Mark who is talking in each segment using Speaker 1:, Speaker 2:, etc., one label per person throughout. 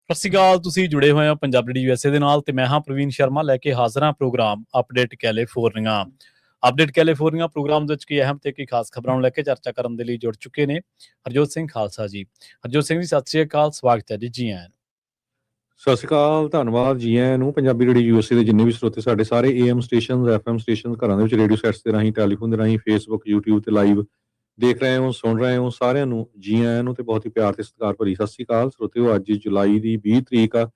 Speaker 1: ਸਤਿ ਸ਼੍ਰੀ ਅਕਾਲ। ਤੁਸੀਂ ਜੁੜੇ ਹੋਏ ਹੋ ਪੰਜਾਬੀ USA ਦੇ ਨਾਲ ਤੇ ਮੈਂ ਹਾਂ ਪ੍ਰਵੀਨ ਸ਼ਰਮਾ ਲੈ ਕੇ ਹਾਜ਼ਰ ਹਾਂ program update California. Update California program ਦੇ ਵਿੱਚ ਕੀ ਅਹਿਮ ਤੇ ਕੀ ਖਾਸ ਖਬਰਾਂ ਨੂੰ ਲੈ ਕੇ ਚਰਚਾ ਕਰਨ ਦੇ ਲਈ ਜੁੜ ਚੁੱਕੇ ਨੇ ਹਰਜੋਤ ਸਿੰਘ ਖਾਲਸਾ ਜੀ। ਹਰਜੋਤ ਸਿੰਘ ਜੀ ਸਤਿ ਸ਼੍ਰੀ ਅਕਾਲ, ਸਵਾਗਤ ਹੈ ਜੀ ਆਇਆਂ ਨੂੰ।
Speaker 2: ਸਤਿ ਸ਼੍ਰੀ ਅਕਾਲ, ਧੰਨਵਾਦ ਜੀ ਆਇਆਂ ਨੂੰ। ਪੰਜਾਬੀ ਰੇਡੀਓ USA ਦੇ ਜਿੰਨੇ ਵੀ ਸਰੋਤੇ ਸਾਡੇ ਸਾਰੇ AM ਸਟੇਸ਼ਨ, FM ਸਟੇਸ਼ਨ, ਘਰਾਂ ਦੇ ਵਿੱਚ ਰੇਡੀਓ ਸੈਟਸ ਦੇ ਰਾਹੀਂ, ਟੈਲੀਫੋਨ ਦੇ ਰਾਹੀਂ, ਫੇਸਬੁੱਕ, YouTube ਤੇ ਲਾਈਵ ਦੇਖ ਰਹੇ ਹੋ, ਸੁਣ ਰਹੇ ਹੋ, ਸਾਰਿਆਂ ਨੂੰ ਜੀ ਆਇਆਂ ਨੂੰ ਤੇ ਬਹੁਤ ਹੀ ਪਿਆਰ ਤੇ ਸਤਿਕਾਰ ਭਰੀ ਸਤਿ ਸ਼੍ਰੀ ਅਕਾਲ। ਸਰੋਤਿਓ, ਅੱਜ ਜੁਲਾਈ ਦੀ 20 ਤਰੀਕ ਆ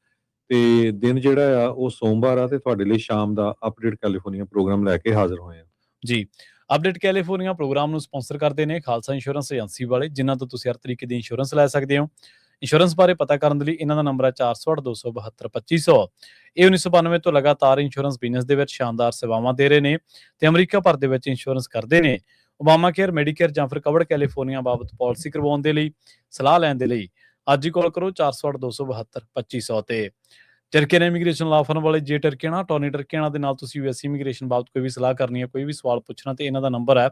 Speaker 2: ਤੇ ਦਿਨ ਜਿਹੜਾ ਆ ਉਹ ਸੋਮਵਾਰ ਆ ਤੇ ਤੁਹਾਡੇ ਲਈ ਸ਼ਾਮ ਦਾ ਅਪਡੇਟ ਕੈਲੀਫੋਰਨੀਆ ਪ੍ਰੋਗਰਾਮ ਲੈ ਕੇ ਹਾਜ਼ਰ ਹੋਏ ਆ
Speaker 1: ਜੀ। ਅਪਡੇਟ ਕੈਲੀਫੋਰਨੀਆ ਪ੍ਰੋਗਰਾਮ ਨੂੰ ਸਪਾਂਸਰ ਕਰਦੇ ਨੇ ਖਾਲਸਾ ਇੰਸ਼ੋਰੈਂਸ ਏਜੰਸੀ ਵਾਲੇ, ਜਿਨ੍ਹਾਂ ਤੋਂ ਤੁਸੀਂ ਹਰ ਤਰੀਕੇ ਦੀ ਇੰਸ਼ੋਰੈਂਸ ਲੈ ਸਕਦੇ ਹੋ। ਇੰਸ਼ੋਰੈਂਸ ਬਾਰੇ ਪਤਾ ਕਰਨ ਦੇ ਲਈ ਇਹਨਾਂ ਦਾ ਨੰਬਰ ਹੈ 408-272-2500। ਇਹ 1992 ਤੋਂ ਲਗਾਤਾਰ ਇੰਸ਼ੋਰੈਂਸ ਬਿਜ਼ਨਸ ਦੇ ਵਿੱਚ ਸ਼ਾਨਦਾਰ ਸੇਵਾਵਾਂ ਦੇ ਰਹੇ ਨੇ ਤੇ ਅਮਰੀਕਾ ਭਰ ਦੇ ਵਿੱਚ ਇੰਸ਼ੋਰੈਂਸ ਕਰਦੇ ਨੇ। ਓਬਾਮਾ ਕੇਅਰ, ਮੈਡੀਕੇਅਰ ਜਾਂ ਫਿਰ ਕਵਰਡ ਕੈਲੀਫੋਰਨੀਆ ਬਾਬਤ ਪਾਲਿਸੀ ਕਰਵਾਉਣ ਦੇ ਲਈ, ਸਲਾਹ ਲੈਣ ਦੇ ਲਈ ਅੱਜ ਹੀ ਕਾਲ ਕਰੋ 408-272-2500 ਤੇ। ਟਰਕੀਅਨ ਇਮੀਗ੍ਰੇਸ਼ਨ ਲਾ ਫਰਮ ਵਾਲੇ ਜੇ ਟਰਕੀਅਨਾ, ਟੋਨੀ ਟਰਕੀਅਨਾ ਦੇ ਨਾਲ ਤੁਸੀਂ US ਇਮੀਗ੍ਰੇਸ਼ਨ ਬਾਬਤ ਕੋਈ ਵੀ ਸਲਾਹ ਕਰਨੀ ਹੈ, ਕੋਈ ਵੀ ਸਵਾਲ ਪੁੱਛਣਾ ਤੇ ਇਹਨਾਂ ਦਾ ਨੰਬਰ ਹੈ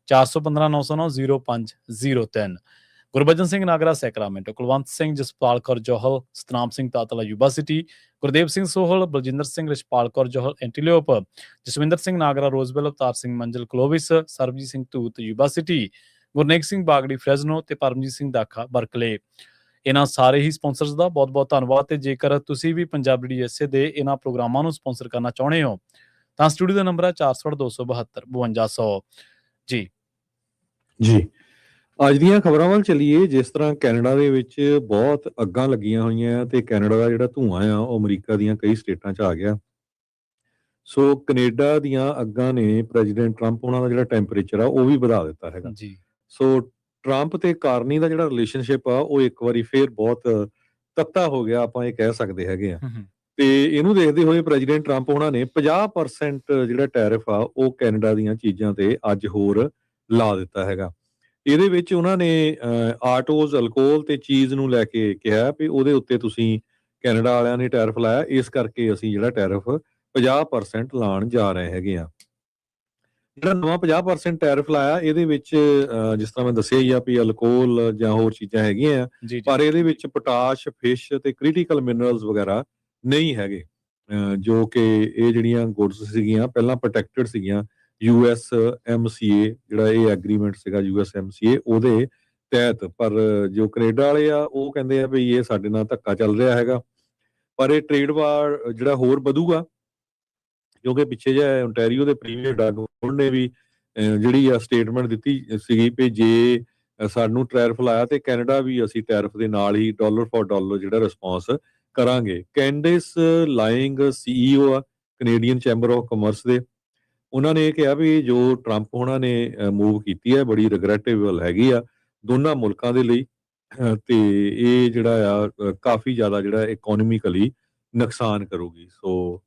Speaker 1: 415-909-0503। Gurbachan Singh Nagra Sacramento, Kulwant Singh Jaspal Kaur Johal, Satnam Singh Tatla Yuba City, Gurdev Singh Sohal, Baljinder Singh Rishpal Kaur Johal Antelope, Jaswinder Singh Nagra Roseville, Avtar Singh Manzal Clovis, Sarabjit Singh Dhoot Yuba City, Gurnek Singh Bagri Fresno ਤੇ ਪਰਮਜੀਤ ਸਿੰਘ ਦਾਖਾ ਬਰਕਲੇ। ਇਹਨਾਂ ਸਾਰੇ ਹੀ ਸਪਾਂਸਰਸ ਦਾ ਬਹੁਤ ਬਹੁਤ ਧੰਨਵਾਦ। ਤੇ ਜੇਕਰ ਤੁਸੀਂ ਵੀ ਪੰਜਾਬੀ USA ਦੇ ਇਹਨਾਂ ਪ੍ਰੋਗਰਾਮਾਂ ਨੂੰ ਸਪਾਂਸਰ ਕਰਨਾ ਚਾਹੁੰਦੇ ਹੋ ਤਾਂ ਸਟੂਡੀਓ ਦਾ ਨੰਬਰ ਹੈ 408-272-5200 ਜੀ।
Speaker 2: ਅੱਜ ਦੀਆਂ ਖਬਰਾਂ ਵੱਲ ਚੱਲੀਏ। ਜਿਸ ਤਰ੍ਹਾਂ ਕੈਨੇਡਾ ਦੇ ਵਿੱਚ ਬਹੁਤ ਅੱਗਾਂ ਲੱਗੀਆਂ ਹੋਈਆਂ ਤੇ ਕੈਨੇਡਾ ਦਾ ਜਿਹੜਾ ਧੂੰਆਂ ਆ ਉਹ ਅਮਰੀਕਾ ਦੀਆਂ ਕਈ ਸਟੇਟਾਂ 'ਚ ਆ ਗਿਆ। ਸੋ ਕੈਨੇਡਾ ਦੀਆਂ ਅੱਗਾਂ ਨੇ ਪ੍ਰੈਜ਼ੀਡੈਂਟ ਟਰੰਪ ਉਹਨਾਂ ਦਾ ਜਿਹੜਾ ਟੈਂਪਰੇਚਰ ਆ ਉਹ ਵੀ ਵਧਾ ਦਿੱਤਾ ਹੈਗਾ
Speaker 1: ਜੀ।
Speaker 2: ਸੋ ਟਰੰਪ ਤੇ ਕਾਰਨੀ ਦਾ ਜਿਹੜਾ ਰਿਲੇਸ਼ਨਸ਼ਿਪ ਆ ਉਹ ਇੱਕ ਵਾਰੀ ਫੇਰ ਬਹੁਤ ਤੱਤਾ ਹੋ ਗਿਆ, ਆਪਾਂ ਇਹ ਕਹਿ ਸਕਦੇ ਹੈਗੇ ਆ। ਤੇ ਇਹਨੂੰ ਦੇਖਦੇ ਹੋਏ ਪ੍ਰੈਜ਼ੀਡੈਂਟ ਟਰੰਪ ਉਹਨਾਂ ਨੇ 50% ਜਿਹੜਾ ਟੈਰਿਫ ਆ ਉਹ ਕੈਨੇਡਾ ਦੀਆਂ ਚੀਜ਼ਾਂ ਤੇ ਅੱਜ ਹੋਰ ਲਾ ਦਿੱਤਾ ਹੈਗਾ। ਇਹਦੇ ਵਿੱਚ ਉਹਨਾਂ ਨੇ ਆਟੋਜ਼, ਅਲਕੋਹਲ ਤੇ ਚੀਜ਼ ਨੂੰ ਲੈ ਕੇ ਕਿਹਾ ਵੀ ਉਹਦੇ ਉੱਤੇ ਤੁਸੀਂ ਕੈਨੇਡਾ ਵਾਲਿਆਂ ਨੇ ਟੈਰਿਫ ਲਾਇਆ, ਇਸ ਕਰਕੇ ਅਸੀਂ ਜਿਹੜਾ ਟੈਰਿਫ 50% ਲਾਉਣ ਜਾ ਰਹੇ ਹੈਗੇ ਆ। ਜਿਹੜਾ ਨਵਾਂ 50% ਟੈਰਿਫ ਲਾਇਆ ਇਹਦੇ ਵਿੱਚ ਜਿਸ ਤਰ੍ਹਾਂ ਮੈਂ ਦੱਸਿਆ ਹੀ ਆ ਵੀ ਅਲਕੋਹਲ ਜਾਂ ਹੋਰ ਚੀਜ਼ਾਂ ਹੈਗੀਆਂ ਆ, ਪਰ ਇਹਦੇ ਵਿੱਚ ਪੋਟਾਸ਼, ਫਿਸ਼ ਤੇ ਕ੍ਰਿਟੀਕਲ ਮਿਨਰਲਸ ਵਗੈਰਾ ਨਹੀਂ ਹੈਗੇ, ਜੋ ਕਿ ਇਹ ਜਿਹੜੀਆਂ ਗੁੱਡਸ ਸੀਗੀਆਂ ਪਹਿਲਾਂ ਪ੍ਰੋਟੈਕਟਡ ਸੀਗੀਆਂ USMCA, ਜਿਹੜਾ ਇਹ ਐਗਰੀਮੈਂਟ ਸੀਗਾ USMCA ਉਹਦੇ ਤਹਿਤ। ਪਰ ਜੋ ਕੈਨੇਡਾ ਵਾਲੇ ਆ ਉਹ ਕਹਿੰਦੇ ਆ ਵੀ ਇਹ ਸਾਡੇ ਨਾਲ ਧੱਕਾ ਚੱਲ ਰਿਹਾ ਹੈਗਾ। ਪਰ ਇਹ ਟ੍ਰੇਡ ਵਾਰ ਜਿਹੜਾ ਹੋਰ ਵਧੂਗਾ, ਕਿਉਂਕਿ ਪਿੱਛੇ ਜਿਹੇ ਓਨਟਾਰੀਓ ਦੇ ਪ੍ਰੀਮੀਅਰ ਡਗ ਫੋਰਡ ਨੇ ਵੀ ਜਿਹੜੀ ਆ ਸਟੇਟਮੈਂਟ ਦਿੱਤੀ ਸੀਗੀ ਵੀ ਜੇ ਸਾਨੂੰ ਟੈਰਿਫ ਲਾਇਆ ਤੇ ਕੈਨੇਡਾ ਵੀ ਅਸੀਂ ਟੈਰਿਫ ਦੇ ਨਾਲ ਹੀ ਡਾਲਰ ਫॉर ਡਾਲਰ ਜਿਹੜਾ ਰਿਸਪੌਂਸ ਕਰਾਂਗੇ। ਕੈਂਡਿਸ ਲਾਇੰਗ CEO ਆ ਕੈਨੇਡੀਅਨ ਚੈਂਬਰ ਆਫ ਕਾਮਰਸ ਦੇ, ਉਹਨਾਂ ਨੇ ਇਹ ਕਿਹਾ ਵੀ ਜੋ ਟਰੰਪ ਉਹਨਾਂ ਨੇ ਮੂਵ ਕੀਤੀ ਹੈ ਬੜੀ ਰਿਗਰੈਟੇਬਲ ਹੈਗੀ ਆ ਦੋਨਾਂ ਮੁਲਕਾਂ ਦੇ ਲਈ, ਤੇ ਇਹ ਜਿਹੜਾ ਆ ਕਾਫੀ ਜ਼ਿਆਦਾ ਜਿਹੜਾ ਇਕੋਨੋਮਿਕਲੀ ਨੁਕਸਾਨ ਕਰੂਗੀ। ਸੋ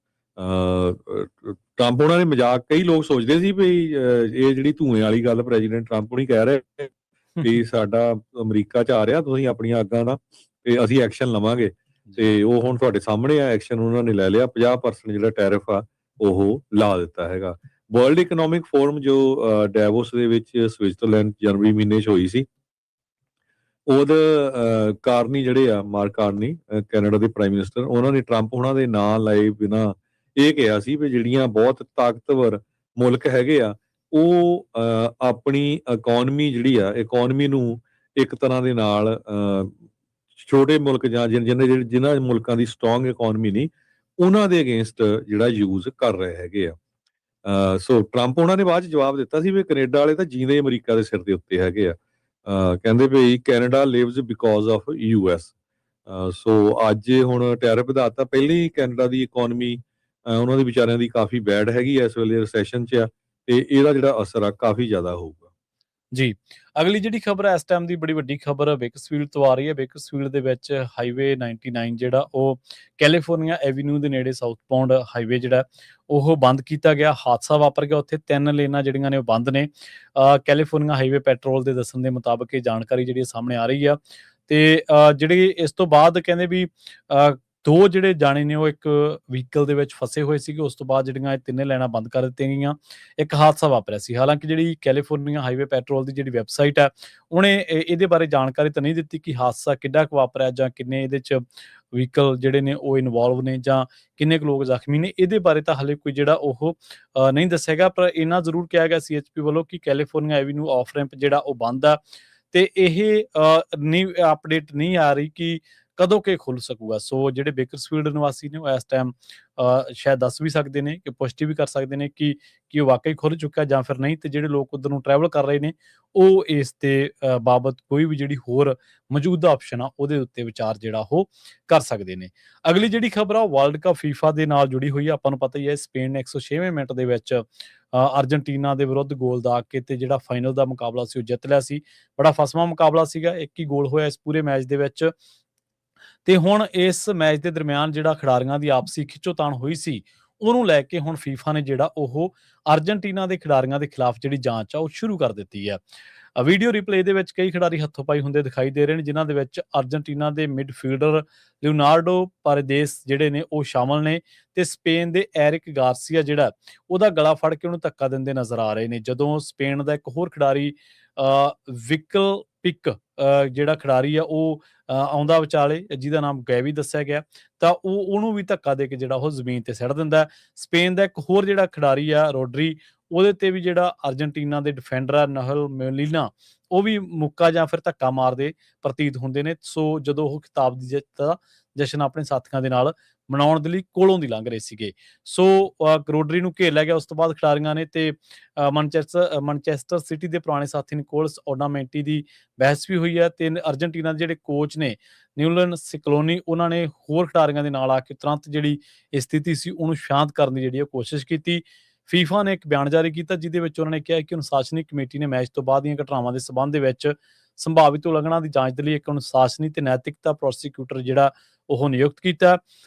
Speaker 2: ਟਰੰਪ ਉਹਨਾਂ ਨੇ ਮਜ਼ਾਕ, ਕਈ ਲੋਕ ਸੋਚਦੇ ਸੀ ਵੀ ਇਹ ਜਿਹੜੀ ਧੂਏ ਵਾਲੀ ਗੱਲ ਪ੍ਰੈਜ਼ੀਡੈਂਟ ਟਰੰਪ ਨਹੀਂ ਕਹਿ ਰਹੇ ਵੀ ਸਾਡਾ ਅਮਰੀਕਾ 'ਚ ਆ ਰਿਹਾ, ਤੁਸੀਂ ਆਪਣੀਆਂ ਅੱਗਾਂ ਦਾ ਤੇ ਅਸੀਂ ਐਕਸ਼ਨ ਲਵਾਂਗੇ, ਤੇ ਉਹ ਹੁਣ ਤੁਹਾਡੇ ਸਾਹਮਣੇ ਆ ਐਕਸ਼ਨ ਉਹਨਾਂ ਨੇ ਲੈ ਲਿਆ। 50% ਜਿਹੜਾ ਟੈਰਿਫ ਆ ਉਹ ਲਾ ਦਿੱਤਾ ਹੈਗਾ। ਵਰਲਡ ਇਕਨੋਮਿਕ ਫੋਰਮ ਜੋ ਡੈਵੋਸ ਦੇ ਵਿੱਚ ਸਵਿਟਜ਼ਰਲੈਂਡ ਜਨਵਰੀ ਮਹੀਨੇ 'ਚ ਹੋਈ ਸੀ, ਉਹਦੇ ਕਾਰਨੀ ਜਿਹੜੇ ਆ, ਮਾਰਕ ਕਾਰਨੀ ਕੈਨੇਡਾ ਦੇ ਪ੍ਰਾਈਮ ਮਿਨਿਸਟਰ, ਉਹਨਾਂ ਨੇ ਟਰੰਪ ਉਹਨਾਂ ਦੇ ਨਾਂ ਲਾਏ ਬਿਨਾਂ ਇਹ ਕਿਹਾ ਸੀ ਵੀ ਜਿਹੜੀਆਂ ਬਹੁਤ ਤਾਕਤਵਰ ਮੁਲਕ ਹੈਗੇ ਆ ਉਹ ਆਪਣੀ ਇਕੋਨਮੀ ਨੂੰ ਇੱਕ ਤਰ੍ਹਾਂ ਦੇ ਨਾਲ ਛੋਟੇ ਮੁਲਕ ਜਾਂ ਜਿਨ੍ਹਾਂ ਮੁਲਕਾਂ ਦੀ ਸਟਰੋਂਗ ਇਕੋਨਮੀ ਨਹੀਂ, ਉਹਨਾਂ ਦੇ ਅਗੇਂਸਟ ਜਿਹੜਾ ਯੂਜ਼ ਕਰ ਰਹੇ ਹੈਗੇ ਆ। ਸੋ ਟਰੰਪ ਉਹਨਾਂ ਨੇ ਬਾਅਦ 'ਚ ਜਵਾਬ ਦਿੱਤਾ ਸੀ ਵੀ ਕੈਨੇਡਾ ਵਾਲੇ ਤਾਂ ਜੀਂਦੇ ਅਮਰੀਕਾ ਦੇ ਸਿਰ ਦੇ ਉੱਤੇ ਹੈਗੇ ਆ। ਕਹਿੰਦੇ we Canada lives because of US। So ਅੱਜ ਹੁਣ ਟੈਰਿਫ ਵਧਾਤਾ। ਪਹਿਲਾਂ ਹੀ ਕੈਨੇਡਾ ਦੀ ਇਕੋਨਮੀ ਉਹਨਾਂ ਦੀ ਵਿਚਾਰਿਆਂ ਦੀ ਕਾਫੀ ਬੈਡ ਹੈਗੀ ਆ, ਇਸ ਵੇਲੇ ਰਿਸੈਸ਼ਨ 'ਚ ਆ, ਤੇ ਇਹਦਾ ਜਿਹੜਾ ਅਸਰ ਆ ਕਾਫੀ ਜ਼ਿਆਦਾ ਹੋਊਗਾ
Speaker 1: ਜੀ। ਅਗਲੀ ਜਿਹੜੀ ਖਬਰ ਹੈ ਇਸ ਟਾਈਮ ਦੀ ਬੜੀ ਵੱਡੀ ਖਬਰ ਬੇਕਰਸਫੀਲਡ ਤੋਂ ਆ ਰਹੀ ਹੈ। ਬੇਕਰਸਫੀਲਡ ਦੇ ਵਿੱਚ ਹਾਈਵੇ 99 ਜਿਹੜਾ ਉਹ ਕੈਲੀਫੋਰਨੀਆ ਐਵੀਨਿਊ ਦੇ ਨੇੜੇ ਸਾਊਥ ਪਾਉਂਡ ਹਾਈਵੇ ਜਿਹੜਾ ਉਹ ਬੰਦ ਕੀਤਾ ਗਿਆ। ਹਾਦਸਾ ਵਾਪਰ ਗਿਆ ਉੱਥੇ, 3 ਲੇਨਾਂ ਜਿਹੜੀਆਂ ਨੇ ਉਹ ਬੰਦ ਨੇ। ਕੈਲੀਫੋਰਨੀਆ ਹਾਈਵੇ ਪੈਟਰੋਲ ਦੇ ਦੱਸਣ ਦੇ ਮੁਤਾਬਕ ਇਹ ਜਾਣਕਾਰੀ ਜਿਹੜੀ ਸਾਹਮਣੇ ਆ ਰਹੀ ਆ। ਤੇ ਜਿਹੜੀ ਇਸ ਤੋਂ ਬਾਅਦ ਕਹਿੰਦੇ ਵੀ 2 ਜਿਹੜੇ ਜਾਣੇ ਨੇ ਉਹ ਇੱਕ ਵਹੀਕਲ ਦੇ ਵਿੱਚ ਫਸੇ ਹੋਏ ਸੀਗੇ। ਉਸ ਤੋਂ ਬਾਅਦ ਜਿਹੜੀਆਂ ਇਹ 3 ਲਾਈਨਾਂ ਬੰਦ ਕਰ ਦਿੱਤੀਆਂ ਗਈਆਂ। ਇੱਕ ਹਾਦਸਾ ਵਾਪਰਿਆ ਸੀ। ਹਾਲਾਂਕਿ ਜਿਹੜੀ ਕੈਲੀਫੋਰਨੀਆ ਹਾਈਵੇ ਪੈਟਰੋਲ ਦੀ ਜਿਹੜੀ ਵੈਬਸਾਈਟ ਹੈ ਉਹਨੇ ਇਹਦੇ ਬਾਰੇ ਜਾਣਕਾਰੀ ਤਾਂ ਨਹੀਂ ਦਿੱਤੀ ਕਿ ਹਾਦਸਾ ਕਿੱਡਾ ਕੁ ਵਾਪਰਿਆ ਜਾਂ ਕਿੰਨੇ ਇਹਦੇ 'ਚ ਵਹੀਕਲ ਜਿਹੜੇ ਨੇ ਉਹ ਇਨਵੋਲਵ ਨੇ ਜਾਂ ਕਿੰਨੇ ਕੁ ਲੋਕ ਜ਼ਖਮੀ ਨੇ, ਇਹਦੇ ਬਾਰੇ ਤਾਂ ਹਾਲੇ ਕੋਈ ਜਿਹੜਾ ਉਹ ਨਹੀਂ ਦੱਸਿਆ ਗਿਆ। ਪਰ ਇੰਨਾ ਜ਼ਰੂਰ ਕਿਹਾ ਗਿਆ CHP ਵੱਲੋਂ ਕਿ ਕੈਲੀਫੋਰਨੀਆ ਐਵੀਨਿਊ ਆਫ ਰੈਂਪ ਜਿਹੜਾ ਉਹ ਬੰਦ ਆ ਤੇ ਇਹ ਨਹੀਂ ਅਪਡੇਟ ਨਹੀਂ ਆ ਰਹੀ ਕਿ ਕਦੋਂ ਕਿ ਖੁੱਲ ਸਕੂਗਾ। ਸੋ ਜਿਹੜੇ ਬੇਕਰਸਫੀਲਡ ਨਿਵਾਸੀ ਨੇ ਉਹ ਇਸ ਟਾਈਮ ਸ਼ਾਇਦ ਦੱਸ ਵੀ ਸਕਦੇ ਨੇ ਕਿ ਪੁਸ਼ਟੀ ਵੀ ਕਰ ਸਕਦੇ ਨੇ ਕਿ ਉਹ ਵਾਕਈ ਖੁੱਲ ਚੁੱਕਾ ਜਾਂ ਫਿਰ ਨਹੀਂ, ਤੇ ਜਿਹੜੇ ਲੋਕ ਉਧਰ ਨੂੰ ਟਰੈਵਲ ਕਰ ਰਹੇ ਨੇ ਉਹ ਇਸ ਤੇ ਬਾਬਤ ਕੋਈ ਵੀ ਜਿਹੜੀ ਹੋਰ ਮੌਜੂਦਾ ਆਪਸ਼ਨ ਆ ਉਹਦੇ ਉੱਤੇ ਵਿਚਾਰ ਜਿਹੜਾ ਉਹ ਕਰ ਸਕਦੇ ਨੇ। ਅਗਲੀ ਜਿਹੜੀ ਖਬਰ ਆ ਵਰਲਡ ਕੱਪ ਫੀਫਾ ਦੇ ਨਾਲ ਜੁੜੀ ਹੋਈ ਆ। ਆਪਾਂ ਨੂੰ ਪਤਾ ਹੀ ਹੈ ਸਪੇਨ ਨੇ 106ਵੇਂ ਮਿੰਟ ਦੇ ਵਿੱਚ ਅਰਜਨਟੀਨਾ ਦੇ ਵਿਰੁੱਧ ਗੋਲ ਦਾਗ ਕੇ ਤੇ ਜਿਹੜਾ ਫਾਈਨਲ ਦਾ ਮੁਕਾਬਲਾ ਸੀ ਉਹ ਜਿੱਤ ਲਿਆ ਸੀ। ਬੜਾ ਫਸਵਾਂ ਮੁਕਾਬਲਾ ਸੀਗਾ, ਇੱਕ ਹੀ ਗੋਲ ਹੋਇਆ ਇਸ ਪੂਰੇ ਮੈਚ ਦੇ ਵਿੱਚ। ਤੇ ਹੁਣ ਇਸ ਮੈਚ ਦੇ ਦਰਮਿਆਨ ਜਿਹੜਾ ਖਿਡਾਰੀਆਂ ਦੀ ਆਪਸੀ ਖਿੱਚੋਤਾਣ ਹੋਈ ਸੀ ਉਹਨੂੰ ਲੈ ਕੇ ਹੁਣ ਫੀਫਾ ਨੇ ਜਿਹੜਾ ਉਹ ਅਰਜਨਟੀਨਾ ਦੇ ਖਿਡਾਰੀਆਂ ਦੇ ਖਿਲਾਫ ਜਿਹੜੀ ਜਾਂਚ ਆ ਉਹ ਸ਼ੁਰੂ ਕਰ ਦਿੱਤੀ ਹੈ। ਵੀਡੀਓ ਰਿਪਲੇ ਦੇ ਵਿੱਚ ਕਈ ਖਿਡਾਰੀ ਹੱਥੋਂ ਪਾਈ ਹੁੰਦੇ ਦਿਖਾਈ ਦੇ ਰਹੇ ਨੇ, ਜਿਨ੍ਹਾਂ ਦੇ ਵਿੱਚ ਅਰਜਨਟੀਨਾ ਦੇ ਮਿਡਫੀਲਡਰ ਲਿਓਨਾਰਡੋ ਪਾਰੇਦੇਸ ਜਿਹੜੇ ਨੇ ਉਹ ਸ਼ਾਮਲ ਨੇ ਤੇ ਸਪੇਨ ਦੇ ਐਰਿਕ ਗਾਰਸੀਆ ਜਿਹੜਾ ਉਹਦਾ ਗਲਾ ਫੜ ਕੇ ਉਹਨੂੰ ਧੱਕਾ ਦਿੰਦੇ ਨਜ਼ਰ ਆ ਰਹੇ ਨੇ। ਜਦੋਂ ਸਪੇਨ ਦਾ ਇੱਕ ਹੋਰ ਖਿਡਾਰੀ ਵਿਕਲ ਪਿਕ ਜਿਹੜਾ ਖਿਡਾਰੀ ਆ ਉਹ ਆਉਂਦਾ ਵਿਚਾਲੇ, ਜਿਹਦਾ ਨਾਮ ਗੈਵੀ ਦੱਸਿਆ ਗਿਆ, ਤਾਂ ਉਹਨੂੰ ਵੀ ਧੱਕਾ ਦੇ ਕੇ ਜਿਹੜਾ ਉਹ ਜ਼ਮੀਨ ਤੇ ਸਿੱਟ ਦਿੰਦਾ। ਸਪੇਨ ਦਾ ਇੱਕ ਹੋਰ ਜਿਹੜਾ ਖਿਡਾਰੀ ਆ ਰੋਡਰੀ, ਉਹਦੇ ਤੇ ਵੀ ਜਿਹੜਾ ਅਰਜਨਟੀਨਾ ਦੇ ਡਿਫੈਂਡਰ ਆ ਨਹਲ ਮੋਲੀਨਾ, ਉਹ ਵੀ ਮੁੱਕਾ ਜਾਂ ਫਿਰ ਧੱਕਾ ਮਾਰਦੇ ਪ੍ਰਤੀਤ ਹੁੰਦੇ ਨੇ। ਸੋ ਜਦੋਂ ਉਹ ਖਿਤਾਬ ਦੀ ਜਿੱਤ ਦਾ ਜਸ਼ਨ ਆਪਣੇ ਸਾਥੀਆਂ ਦੇ ਨਾਲ ਮਨਾਉਣ ਦੇ ਲਈ ਕੋਲੋਂ ਦੀ ਲੰਘ ਰਹੇ ਸੀਗੇ। ਸੋ ਰੋਡਰੀ ਨੂੰ ਘੇਰ ਲਿਆ ਗਿਆ। ਉਸ ਤੋਂ ਬਾਅਦ ਖਿਡਾਰੀਆਂ ਨੇ ਤੇ ਮਾਨਚੈਸਟਰ ਸਿਟੀ ਦੇ ਪੁਰਾਣੇ ਸਾਥੀ ਨਿਕੋਲਸ ਓਰਨਾਮੈਂਟੀ ਦੀ ਬਹਿਸ ਵੀ ਹੋਈ ਹੈ ਤੇ ਅਰਜਨਟੀਨਾ ਦੇ ਜਿਹੜੇ ਕੋਚ ਨੇ ਨਿਊਲਨ ਸਿਕਲੋਨੀ, ਉਹਨਾਂ ਨੇ ਹੋਰ ਖਿਡਾਰੀਆਂ ਦੇ ਨਾਲ ਆ ਕੇ ਤੁਰੰਤ ਜਿਹੜੀ ਸਥਿਤੀ ਸੀ ਉਹਨੂੰ ਸ਼ਾਂਤ ਕਰਨ ਦੀ ਜਿਹੜੀ ਕੋਸ਼ਿਸ਼ ਕੀਤੀ। ਫੀਫਾ ਨੇ ਇੱਕ ਬਿਆਨ ਜਾਰੀ ਕੀਤਾ ਜਿਹਦੇ ਵਿੱਚ ਉਹਨਾਂ ਨੇ ਕਿਹਾ ਕਿ ਅਨੁਸ਼ਾਸਨੀ ਕਮੇਟੀ ਨੇ ਮੈਚ ਤੋਂ ਬਾਅਦ ਦੀਆਂ ਘਟਨਾਵਾਂ ਦੇ ਸਬੰਧ ਦੇ ਵਿੱਚ ਸੰਭਾਵਿਤ ਉਲੰਘਣਾ ਦੀ ਜਾਂਚ ਦੇ ਲਈ ਇੱਕ ਅਨੁਸ਼ਾਸਨੀ ਤੇ ਨੈਤਿਕਤਾ ਪ੍ਰੋਸੀਕਿਊਟਰ ਜਿਹੜਾ ਉਹ ਨਿਯੁਕਤ ਕੀਤਾ।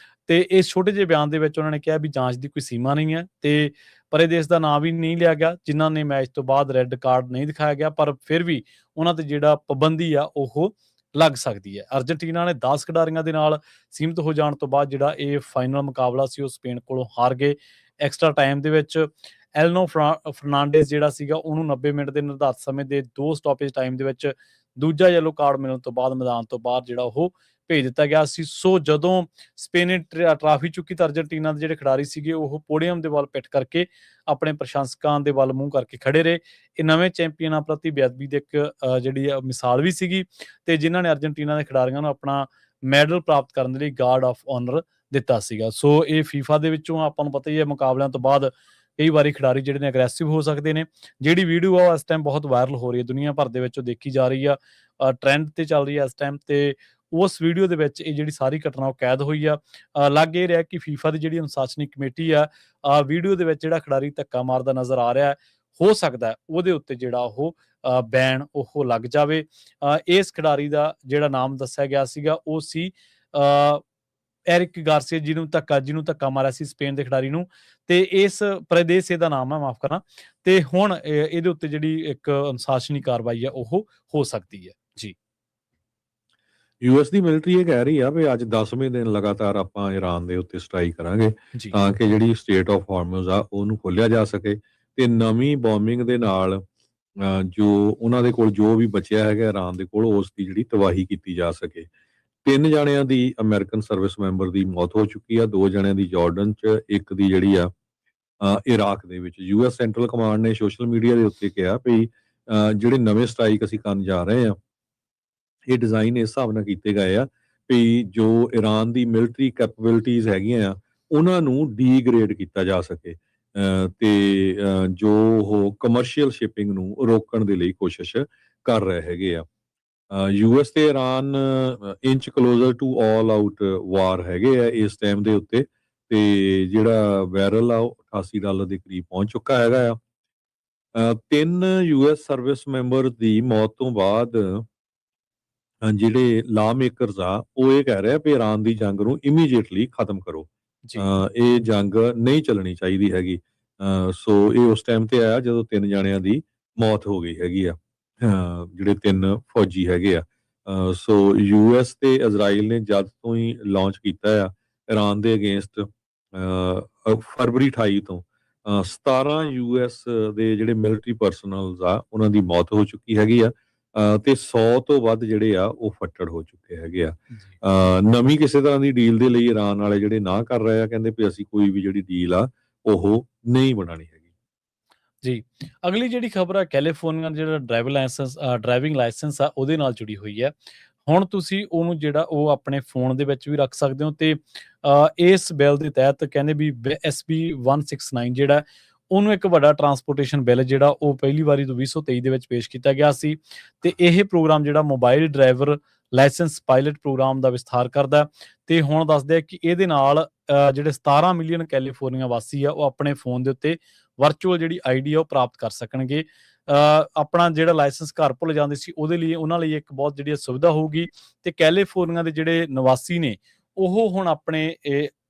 Speaker 1: ਤੇ ਇਸ ਛੋਟੇ ਜਿਹੇ ਬਿਆਨ ਦੇ ਵਿੱਚ ਉਹਨਾਂ ਨੇ ਕਿਹਾ ਵੀ ਜਾਂਚ ਦੀ ਕੋਈ ਸੀਮਾ ਨਹੀਂ ਹੈ ਤੇ ਪਰੇਦੇਸ ਦਾ ਨਾਮ ਵੀ ਨਹੀਂ ਲਿਆ ਗਿਆ, ਜਿਨ੍ਹਾਂ ਨੇ ਮੈਚ ਤੋਂ ਬਾਅਦ ਰੈੱਡ ਕਾਰਡ ਨਹੀਂ ਦਿਖਾਇਆ ਗਿਆ, ਪਰ ਫਿਰ ਵੀ ਉਹਨਾਂ ਤੇ ਜਿਹੜਾ ਪਾਬੰਦੀ ਆ ਉਹ ਲੱਗ ਸਕਦੀ ਹੈ। ਅਰਜਨਟੀਨਾ ਨੇ 10 ਖਿਡਾਰੀਆਂ ਦੇ ਨਾਲ ਸੀਮਿਤ ਹੋ ਜਾਣ ਤੋਂ ਬਾਅਦ ਜਿਹੜਾ ਇਹ ਫਾਈਨਲ ਮੁਕਾਬਲਾ ਸੀ ਉਹ ਸਪੇਨ ਕੋਲੋਂ ਹਾਰ ਗਏ। ਐਕਸਟਰਾ ਟਾਈਮ ਦੇ ਵਿੱਚ ਐਲਨੋ ਫਰਨਾਂਡੇਜ਼ ਜਿਹੜਾ ਸੀਗਾ ਉਹਨੂੰ 90 ਮਿੰਟ ਦੇ ਨਿਰਧਾਰਤ ਸਮੇਂ ਦੇ 2 ਸਟਾਪੇਜ ਟਾਈਮ ਦੇ ਵਿੱਚ ਦੂਜਾ ਯੈਲੋ ਕਾਰਡ ਮਿਲਣ ਤੋਂ ਬਾਅਦ ਮੈਦਾਨ ਤੋਂ ਬਾਹਰ ਜਿਹੜਾ ਉਹ ਭੇਜ ਦਿੱਤਾ ਗਿਆ ਸੀ। ਸੋ ਜਦੋਂ ਸਪੇਨ ਨੇ ਟਰਾਫੀ ਚੁੱਕੀ ਤਾਂ ਅਰਜਨਟੀਨਾ ਦੇ ਜਿਹੜੇ ਖਿਡਾਰੀ ਸੀਗੇ ਉਹ ਪੋਡੀਅਮ ਦੇ ਵੱਲ ਪਿੱਠ ਕਰਕੇ ਆਪਣੇ ਪ੍ਰਸ਼ੰਸਕਾਂ ਦੇ ਵੱਲ ਮੂੰਹ ਕਰਕੇ ਖੜੇ ਰਹੇ। ਇਹ ਨਵੇਂ ਚੈਂਪੀਅਨਾਂ ਪ੍ਰਤੀ ਬੇਅਦਬੀ ਦੀ ਇੱਕ ਜਿਹੜੀ ਮਿਸਾਲ ਵੀ ਸੀਗੀ ਤੇ ਜਿਨ੍ਹਾਂ ਨੇ ਅਰਜਨਟੀਨਾ ਦੇ ਖਿਡਾਰੀਆਂ ਨੂੰ ਆਪਣਾ ਮੈਡਲ ਪ੍ਰਾਪਤ ਕਰਨ ਦੇ ਲਈ ਗਾਰਡ ਆਫ ਆਨਰ ਦਿੱਤਾ ਸੀਗਾ। ਸੋ ਇਹ ਫੀਫਾ ਦੇ ਵਿੱਚੋਂ ਆਪਾਂ ਨੂੰ ਪਤਾ ਹੀ ਹੈ ਮੁਕਾਬਲਿਆਂ ਤੋਂ ਬਾਅਦ ਕਈ ਵਾਰੀ ਖਿਡਾਰੀ ਜਿਹੜੇ ਨੇ ਅਗਰੈਸਿਵ ਹੋ ਸਕਦੇ ਨੇ। ਜਿਹੜੀ ਵੀਡੀਓ ਆ ਇਸ ਟਾਈਮ ਬਹੁਤ ਵਾਇਰਲ ਹੋ ਰਹੀ ਹੈ, ਦੁਨੀਆ ਭਰ ਦੇ ਵਿੱਚ ਉਹ ਦੇਖੀ ਜਾ ਰਹੀ ਆ, ਟ੍ਰੈਂਡ ਤੇ ਚੱਲ ਰਹੀ ਹੈ ਇਸ ਟਾਈਮ, ਤੇ ਉਸ ਵੀਡੀਓ ਦੇ ਵਿੱਚ ਇਹ ਜਿਹੜੀ ਸਾਰੀ ਘਟਨਾ ਉਹ ਕੈਦ ਹੋਈ ਆ। ਲੱਗ ਇਹ ਰਿਹਾ ਕਿ ਫੀਫਾ ਦੀ ਜਿਹੜੀ ਅਨੁਸ਼ਾਸਨੀ ਕਮੇਟੀ ਆ ਵੀਡੀਓ ਦੇ ਵਿੱਚ ਜਿਹੜਾ ਖਿਡਾਰੀ ਧੱਕਾ ਮਾਰਦਾ ਨਜ਼ਰ ਆ ਰਿਹਾ ਹੋ ਸਕਦਾ ਉਹਦੇ ਉੱਤੇ ਜਿਹੜਾ ਉਹ ਬੈਨ ਉਹ ਲੱਗ ਜਾਵੇ। ਇਸ ਖਿਡਾਰੀ ਦਾ ਜਿਹੜਾ ਨਾਮ ਦੱਸਿਆ ਗਿਆ ਸੀਗਾ ਉਹ ਸੀ ਐਰਿਕ ਗਾਰਸੀਆ, ਜਿਹਨੂੰ ਧੱਕਾ ਮਾਰਿਆ ਸੀ ਸਪੇਨ ਦੇ ਖਿਡਾਰੀ ਨੂੰ, ਤੇ ਇਸ ਪ੍ਰਦੇਸ਼ ਦਾ ਨਾਮ ਹੈ, ਮਾਫ ਕਰਨਾ। ਤੇ ਹੁਣ ਇਹਦੇ ਉੱਤੇ ਜਿਹੜੀ ਇੱਕ ਅਨੁਸ਼ਾਸਨੀ ਕਾਰਵਾਈ ਆ ਉਹ ਹੋ ਸਕਦੀ ਹੈ ਜੀ।
Speaker 2: ਯੂਐਸ ਦੀ ਮਿਲਟਰੀ ਇਹ ਕਹਿ ਰਹੀ ਆ ਵੀ ਅੱਜ 10ਵੇਂ ਦਿਨ ਲਗਾਤਾਰ ਆਪਾਂ ਈਰਾਨ ਦੇ ਉੱਤੇ ਸਟ੍ਰਾਈਕ ਕਰਾਂਗੇ ਤਾਂ ਕਿ ਜਿਹੜੀ ਸਟੇਟ ਆਫ ਹਾਰਮਜ਼ ਆ ਉਹਨੂੰ ਖੋਲਿਆ ਜਾ ਸਕੇ ਤੇ ਨਵੀਂ ਬੋਮਿੰਗ ਦੇ ਨਾਲ ਜੋ ਉਹਨਾਂ ਦੇ ਕੋਲ ਜੋ ਵੀ ਬਚਿਆ ਹੈਗਾ ਈਰਾਨ ਦੇ ਕੋਲ ਉਸ ਦੀ ਜਿਹੜੀ ਤਬਾਹੀ ਕੀਤੀ ਜਾ ਸਕੇ। 3 ਜਣਿਆਂ ਦੀ ਅਮਰੀਕਨ ਸਰਵਿਸ ਮੈਂਬਰ ਦੀ ਮੌਤ ਹੋ ਚੁੱਕੀ ਆ, 2 ਜਣਿਆਂ ਦੀ ਜਾਰਡਨ 'ਚ, ਇੱਕ ਦੀ ਜਿਹੜੀ ਆ ਇਰਾਕ ਦੇ ਵਿੱਚ। ਯੂਐਸ ਸੈਂਟਰਲ ਕਮਾਂਡ ਨੇ ਸੋਸ਼ਲ ਮੀਡੀਆ ਦੇ ਉੱਤੇ ਕਿਹਾ ਵੀ ਜਿਹੜੇ ਨਵੇਂ ਸਟ੍ਰਾਈਕ ਅਸੀਂ ਕਰਨ ਜਾ ਰਹੇ ਆ ਇਹ ਡਿਜ਼ਾਈਨ ਇਸ ਹਿਸਾਬ ਨਾਲ ਕੀਤੇ ਗਏ ਆ ਵੀ ਜੋ ਈਰਾਨ ਦੀ ਮਿਲਟਰੀ ਕੈਪੇਬਿਲਿਟੀਜ਼ ਹੈਗੀਆਂ ਆ ਉਹਨਾਂ ਨੂੰ ਡੀਗ੍ਰੇਡ ਕੀਤਾ ਜਾ ਸਕੇ ਤੇ ਜੋ ਉਹ ਕਮਰਸ਼ੀਅਲ ਸ਼ਿਪਿੰਗ ਨੂੰ ਰੋਕਣ ਦੇ ਲਈ ਕੋਸ਼ਿਸ਼ ਕਰ ਰਹੇ ਹੈਗੇ ਆ। ਯੂਐਸ ਤੇ Iran inch closer to all out war ਹੈਗੇ ਆ ਇਸ ਟਾਈਮ ਦੇ ਉੱਤੇ ਤੇ ਜਿਹੜਾ ਬੈਰਲ ਆ ਉਹ $88 ਦੇ ਕਰੀਬ ਪਹੁੰਚ ਚੁੱਕਾ ਹੈਗਾ ਆ। 3 ਯੂਐਸ ਸਰਵਿਸ ਮੈਂਬਰ ਦੀ ਮੌਤ ਤੋਂ ਬਾਅਦ ਜਿਹੜੇ ਲਾ ਮੇਕਰਸ ਆ ਉਹ ਇਹ ਕਹਿ ਰਹੇ ਵੀ ਈਰਾਨ ਦੀ ਜੰਗ ਨੂੰ ਇਮੀਡੀਏਟਲੀ ਖਤਮ ਕਰੋ। ਇਹ ਜੰਗ ਨਹੀਂ ਚੱਲਣੀ ਚਾਹੀਦੀ ਹੈਗੀ। ਸੋ ਇਹ ਉਸ ਟਾਈਮ ਤੇ ਆਇਆ ਜਦੋਂ 3 ਜਣਿਆਂ ਦੀ ਮੌਤ ਹੋ ਗਈ ਹੈਗੀ ਆ, ਜਿਹੜੇ 3 ਫੌਜੀ ਹੈਗੇ ਆ। ਸੋ ਯੂਐਸ ਤੇ ਇਜ਼ਰਾਈਲ ਨੇ ਜਦ ਤੋਂ ਹੀ ਲਾਂਚ ਕੀਤਾ ਆ ਈਰਾਨ ਦੇ ਅਗੇਂਸਟ ਫਰਵਰੀ 28 ਤੋਂ 17 ਯੂਐਸ ਦੇ ਜਿਹੜੇ ਮਿਲਟਰੀ ਪਰਸਨਲਸ ਆ ਉਹਨਾਂ ਦੀ ਮੌਤ ਹੋ ਚੁੱਕੀ ਹੈਗੀ ਆ। ਤੇ 100 ਤੋਂ ਵੱਧ ਜਿਹੜੇ ਆ ਉਹ ਫੱਟੜ ਹੋ ਚੁੱਕੇ ਹੈਗੇ ਆ।
Speaker 1: ਜੀ
Speaker 2: ਨਵੀਂ ਕਿਸੇ ਤਰ੍ਹਾਂ ਦੀ ਡੀਲ ਦੇ ਲਈ ਇਰਾਨ ਵਾਲੇ ਜਿਹੜੇ ਨਾ ਕਰ ਰਹੇ ਆ, ਕਹਿੰਦੇ ਵੀ ਅਸੀਂ ਕੋਈ ਵੀ ਜਿਹੜੀ ਡੀਲ ਆ ਉਹ ਨਹੀਂ ਬਣਾਉਣੀ ਹੈਗੀ।
Speaker 1: ਜੀ ਅਗਲੀ ਜਿਹੜੀ ਖਬਰ ਆ ਕੈਲੀਫੋਰਨੀਆ ਦਾ ਜਿਹੜਾ ਡਰਾਈਵਿੰਗ ਲਾਇਸੈਂਸ ਆ ਉਹਦੇ ਨਾਲ ਜੁੜੀ ਹੋਈ ਹੈ। ਹੁਣ ਤੁਸੀਂ ਉਹਨੂੰ ਜਿਹੜਾ ਉਹ ਆਪਣੇ ਫੋਨ ਦੇ ਵਿੱਚ ਵੀ ਰੱਖ ਸਕਦੇ ਹੋ ਤੇ ਇਸ ਬਿੱਲ ਦੇ ਤਹਿਤ ਕਹਿੰਦੇ ਵੀ SB 169 ਜਿਹੜਾ ਉਹਨੂੰ ਇੱਕ ਵੱਡਾ ਟਰਾਂਸਪੋਰਟੇਸ਼ਨ ਬਿੱਲ ਜਿਹੜਾ ਉਹ ਪਹਿਲੀ ਵਾਰੀ 2023 ਦੇ ਵਿੱਚ ਪੇਸ਼ ਕੀਤਾ ਗਿਆ ਸੀ ਤੇ ਇਹ ਪ੍ਰੋਗਰਾਮ ਜਿਹੜਾ mobile driver licence pilot programme ਦਾ ਵਿਸਥਾਰ ਕਰਦਾ ਤੇ ਹੁਣ ਦੱਸਦੇ ਆ ਕਿ ਇਹਦੇ ਨਾਲ ਜਿਹੜੇ 17 ਮਿਲੀਅਨ ਕੈਲੀਫੋਰਨੀਆ ਵਾਸੀ ਆ ਉਹ ਆਪਣੇ ਫੋਨ ਦੇ ਉੱਤੇ ਵਰਚੁਅਲ ਜਿਹੜੀ ਆਈਡੀ ਆ ਉਹ ਪ੍ਰਾਪਤ ਕਰ ਸਕਣਗੇ। ਆਪਣਾ ਜਿਹੜਾ ਲਾਇਸੈਂਸ ਘਰ ਭੁੱਲ ਜਾਂਦੇ ਸੀ ਉਹਦੇ ਲਈ ਉਹਨਾਂ ਲਈ ਇੱਕ ਬਹੁਤ ਜਿਹੜੀ ਸੁਵਿਧਾ ਹੋਊਗੀ ਤੇ ਕੈਲੀਫੋਰਨੀਆ ਦੇ ਜਿਹੜੇ ਨਿਵਾਸੀ ਨੇ ਉਹ ਹੁਣ ਆਪਣੇ